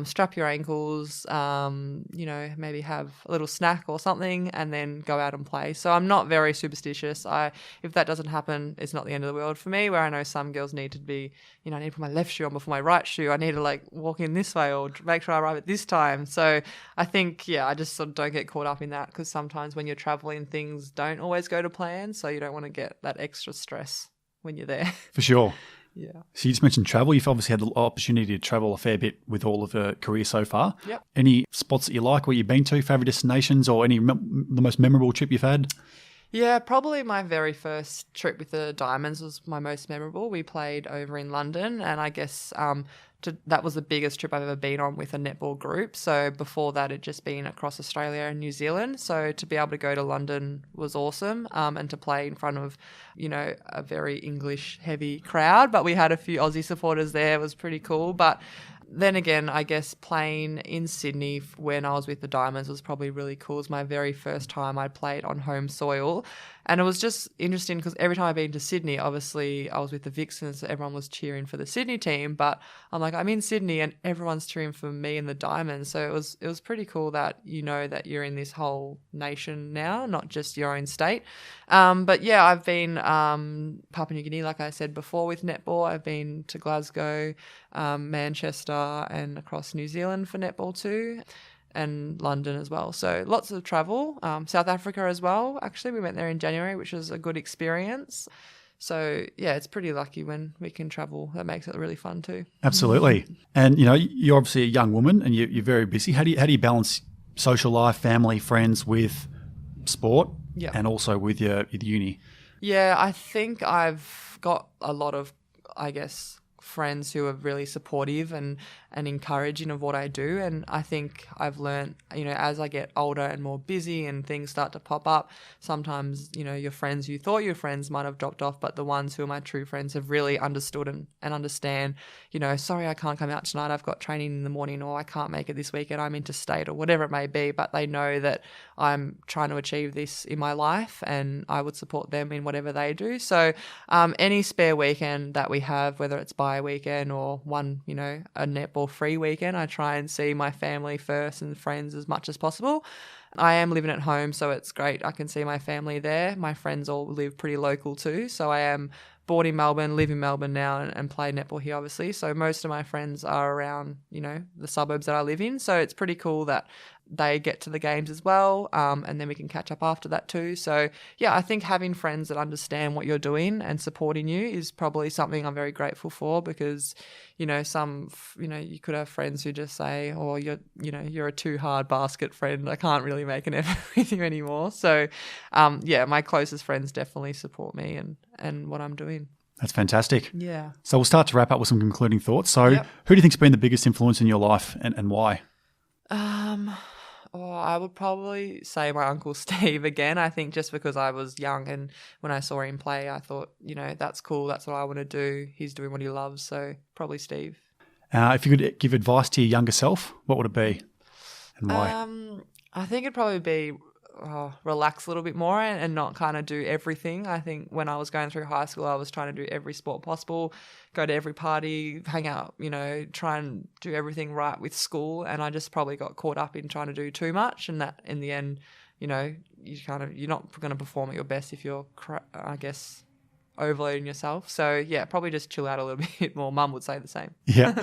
Strap your ankles, you know, maybe have a little snack or something and then go out and play. So I'm not very superstitious. If that doesn't happen, it's not the end of the world for me, where I know some girls need to be, you know, I need to put my left shoe on before my right shoe. I need to like walk in this way or make sure I arrive at this time. So I think, yeah, I just sort of don't get caught up in that because sometimes when you're traveling, things don't always go to plan. So you don't want to get that extra stress when you're there. For sure. Yeah. So you just mentioned travel. You've obviously had the opportunity to travel a fair bit with all of your career so far. Yep. Any spots that you like, where you've been to, favourite destinations, or the most memorable trip you've had? Yeah, probably my very first trip with the Diamonds was my most memorable. We played over in London, and I guess that was the biggest trip I've ever been on with a netball group. So before that, it'd just been across Australia and New Zealand. So to be able to go to London was awesome, and to play in front of, you know, a very English heavy crowd. But we had a few Aussie supporters there. It was pretty cool. But Then again, I guess playing in Sydney when I was with the Diamonds was probably really cool. It was my very first time I played on home soil. And it was just interesting because every time I've been to Sydney, obviously I was with the Vixens, so everyone was cheering for the Sydney team. But I'm like, I'm in Sydney and everyone's cheering for me and the Diamonds. So it was pretty cool that you know that you're in this whole nation now, not just your own state. But yeah, I've been Papua New Guinea, like I said before, with netball. I've been to Glasgow, Manchester, and across New Zealand for netball too. And London as well. So lots of travel. South Africa as well. Actually, we went there in January, which was a good experience. So, yeah, it's pretty lucky when we can travel. That makes it really fun too. Absolutely. And, you know, you're obviously a young woman and you're very busy. How do you balance social life, family, friends with sport and also with your uni? Yeah, I think I've got a lot of, I guess, friends who are really supportive and encouraging of what I do. And I think I've learned, you know, as I get older and more busy and things start to pop up, sometimes, you know, your friends you thought your friends might have dropped off, but the ones who are my true friends have really understood and understand, you know, sorry, I can't come out tonight, I've got training in the morning, or I can't make it this weekend, I'm interstate, or whatever it may be. But they know that I'm trying to achieve this in my life and I would support them in whatever they do. So any spare weekend that we have, whether it's by weekend or one, you know, a netball free weekend, I try and see my family first and friends as much as possible. I am living at home, so it's great. I can see my family there. My friends all live pretty local too. So I am born in Melbourne, live in Melbourne now and play netball here, obviously. So most of my friends are around, you know, the suburbs that I live in. So it's pretty cool that they get to the games as well, and then we can catch up after that too. So, yeah, I think having friends that understand what you're doing and supporting you is probably something I'm very grateful for because, you know, you could have friends who just say, oh, you're a too hard basket friend. I can't really make an effort with you anymore. So, my closest friends definitely support me and what I'm doing. That's fantastic. Yeah. So we'll start to wrap up with some concluding thoughts. So who do you think's been the biggest influence in your life and why? I would probably say my Uncle Steve again. I think just because I was young and when I saw him play, I thought, you know, that's cool. That's what I want to do. He's doing what he loves. So probably Steve. If you could give advice to your younger self, what would it be and why? I think it'd probably be relax a little bit more and not kind of do everything. I think when I was going through high school, I was trying to do every sport possible, go to every party, hang out, you know, try and do everything right with school. And I just probably got caught up in trying to do too much. And that in the end, you know, you're not going to perform at your best if you're, I guess, overloading yourself. So yeah, probably just chill out a little bit more. Mum would say the same. Yeah.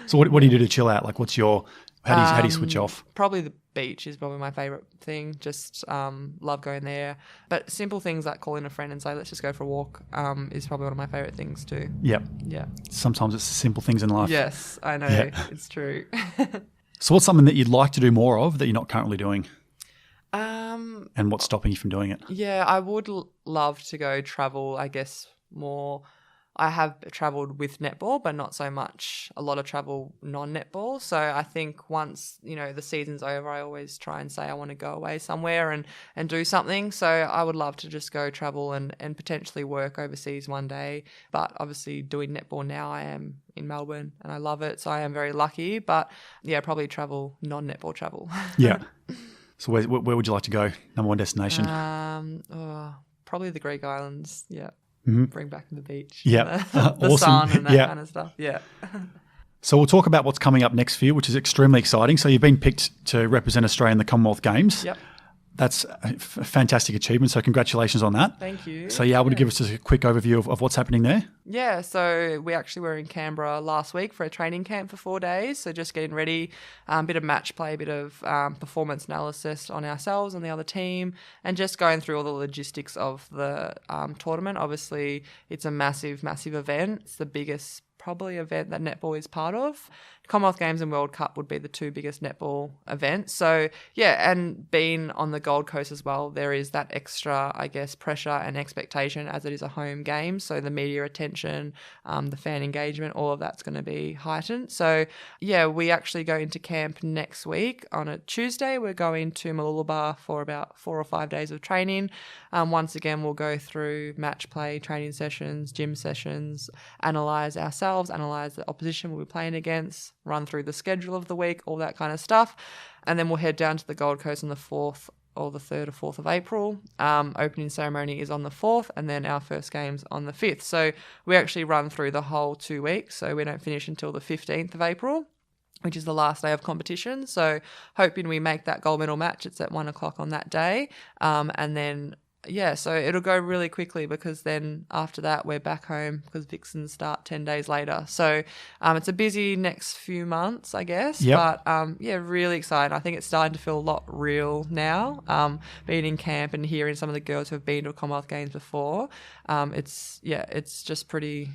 So what do you do to chill out? Like how do you switch off? Probably the beach is probably my favourite thing. Just love going there. But simple things like calling a friend and say, let's just go for a walk is probably one of my favourite things too. Yep. Yeah. Sometimes it's the simple things in life. Yes, I know. Yeah. It's true. So what's something that you'd like to do more of that you're not currently doing? And what's stopping you from doing it? Yeah, I would love to go travel, I guess, more. I have travelled with netball, but not so much a lot of travel non-netball. So I think once, you know, the season's over, I always try and say I want to go away somewhere and do something. So I would love to just go travel and potentially work overseas one day. But obviously doing netball now, I am in Melbourne and I love it. So I am very lucky. But yeah, probably travel, non-netball travel. Yeah. So where would you like to go? Number one destination? Probably the Greek Islands. Yeah. Mm-hmm. Bring back the beach. Yeah. The Awesome. sun and that kind of stuff. Yeah. So we'll talk about what's coming up next for you, which is extremely exciting. So you've been picked to represent Australia in the Commonwealth Games. Yep. That's a fantastic achievement. So congratulations on that. Thank you. So able to give us just a quick overview of what's happening there? Yeah, so we actually were in Canberra last week for a training camp for 4 days. So just getting ready, a bit of match play, a bit of performance analysis on ourselves and the other team, and just going through all the logistics of the tournament. Obviously, it's a massive, massive event. It's the biggest probably event that netball is part of. Commonwealth Games and World Cup would be the two biggest netball events. So, yeah, and being on the Gold Coast as well, there is that extra, I guess, pressure and expectation as it is a home game. So the media attention, the fan engagement, all of that's going to be heightened. So, yeah, we actually go into camp next week. On a Tuesday, we're going to Mooloolaba for about 4 or 5 days of training. Once again, we'll go through match play, training sessions, gym sessions, analyse ourselves, analyse the opposition we'll be playing against, run through the schedule of the week, all that kind of stuff. And then we'll head down to the Gold Coast on the 4th or the 3rd or 4th of April. Opening ceremony is on the 4th, and then our first game's on the 5th. So we actually run through the whole 2 weeks, so we don't finish until the 15th of April, which is the last day of competition. So hoping we make that gold medal match. It's at 1 o'clock on that day. And then, so it'll go really quickly, because then after that we're back home, because Vixens start 10 days later. So it's a busy next few months, I guess. Yep. But really excited. I think it's starting to feel a lot real now. Being in camp and hearing some of the girls who have been to Commonwealth Games before, it's just pretty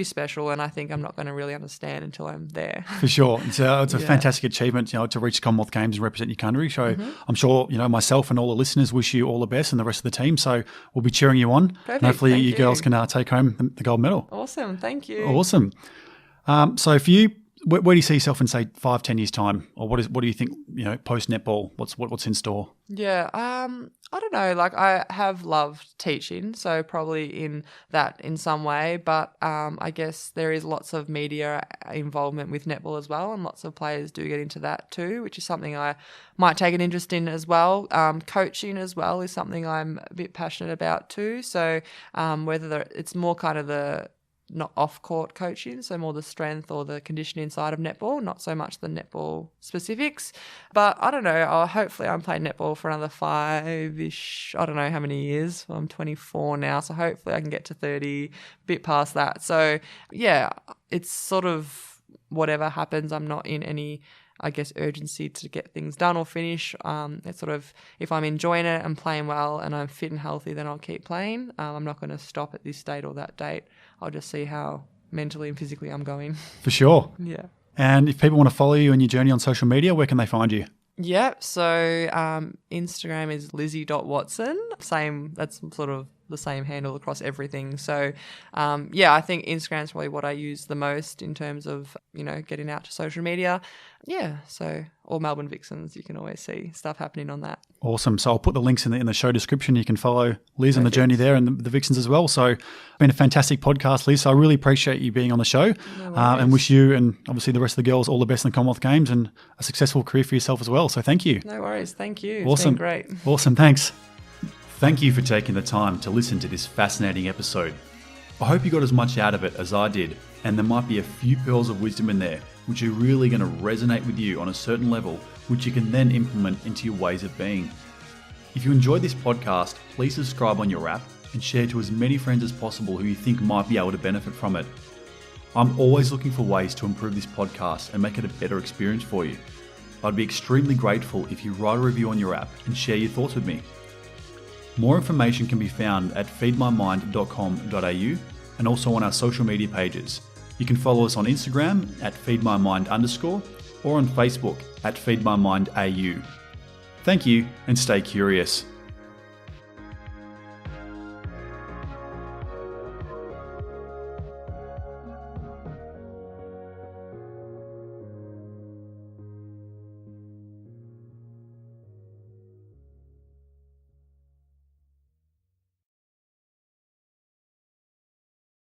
special, and I think I'm not going to really understand until I'm there. For sure. It's a fantastic achievement, to reach Commonwealth Games and represent your country. So I'm sure, myself and all the listeners wish you all the best, and the rest of the team. So we'll be cheering you on. Perfect. And hopefully Thank you you. girls can take home the gold medal. Awesome. Thank you. Awesome. So for you, where do you see yourself in, say, 5-10 years' time? Or what do you think, post netball? What's in store? Yeah, I don't know. Like, I have loved teaching, so probably in some way. But I guess there is lots of media involvement with netball as well, and lots of players do get into that too, which is something I might take an interest in as well. Coaching as well is something I'm a bit passionate about too. So whether it's more kind of the not off-court coaching, so more the strength or the conditioning side of netball, not so much the netball specifics. But I don't know, hopefully I'm playing netball for another 5-ish, I don't know how many years. I'm 24 now, so hopefully I can get to 30, a bit past that. So yeah, it's sort of whatever happens. I'm not in any, I guess, urgency to get things done or finish. It's sort of, if I'm enjoying it and playing well and I'm fit and healthy, then I'll keep playing. I'm not going to stop at this date or that date. I'll just see how mentally and physically I'm going. For sure. Yeah. And if people want to follow you and your journey on social media, where can they find you? Yeah, so Instagram is lizzie.watson. That's sort of the same handle across everything. So, I think Instagram is probably what I use the most in terms of, getting out to social media. Yeah, so, or Melbourne Vixens, you can always see stuff happening on that. Awesome. So I'll put the links in the show description. You can follow Liz on the journey there, and the Vixens as well. So it's been a fantastic podcast, Liz. So I really appreciate you being on the show, and wish you and obviously the rest of the girls all the best in the Commonwealth Games and a successful career for yourself as well. So thank you. No worries. Thank you. Awesome. It's been great. Awesome. Thanks. Thank you for taking the time to listen to this fascinating episode. I hope you got as much out of it as I did, and there might be a few pearls of wisdom in there which are really going to resonate with you on a certain level, which you can then implement into your ways of being. If you enjoyed this podcast, please subscribe on your app and share to as many friends as possible who you think might be able to benefit from it. I'm always looking for ways to improve this podcast and make it a better experience for you. I'd be extremely grateful if you write a review on your app and share your thoughts with me. More information can be found at feedmymind.com.au and also on our social media pages. You can follow us on Instagram at feedmymind_ or on Facebook at feedmymindau. Thank you, and stay curious.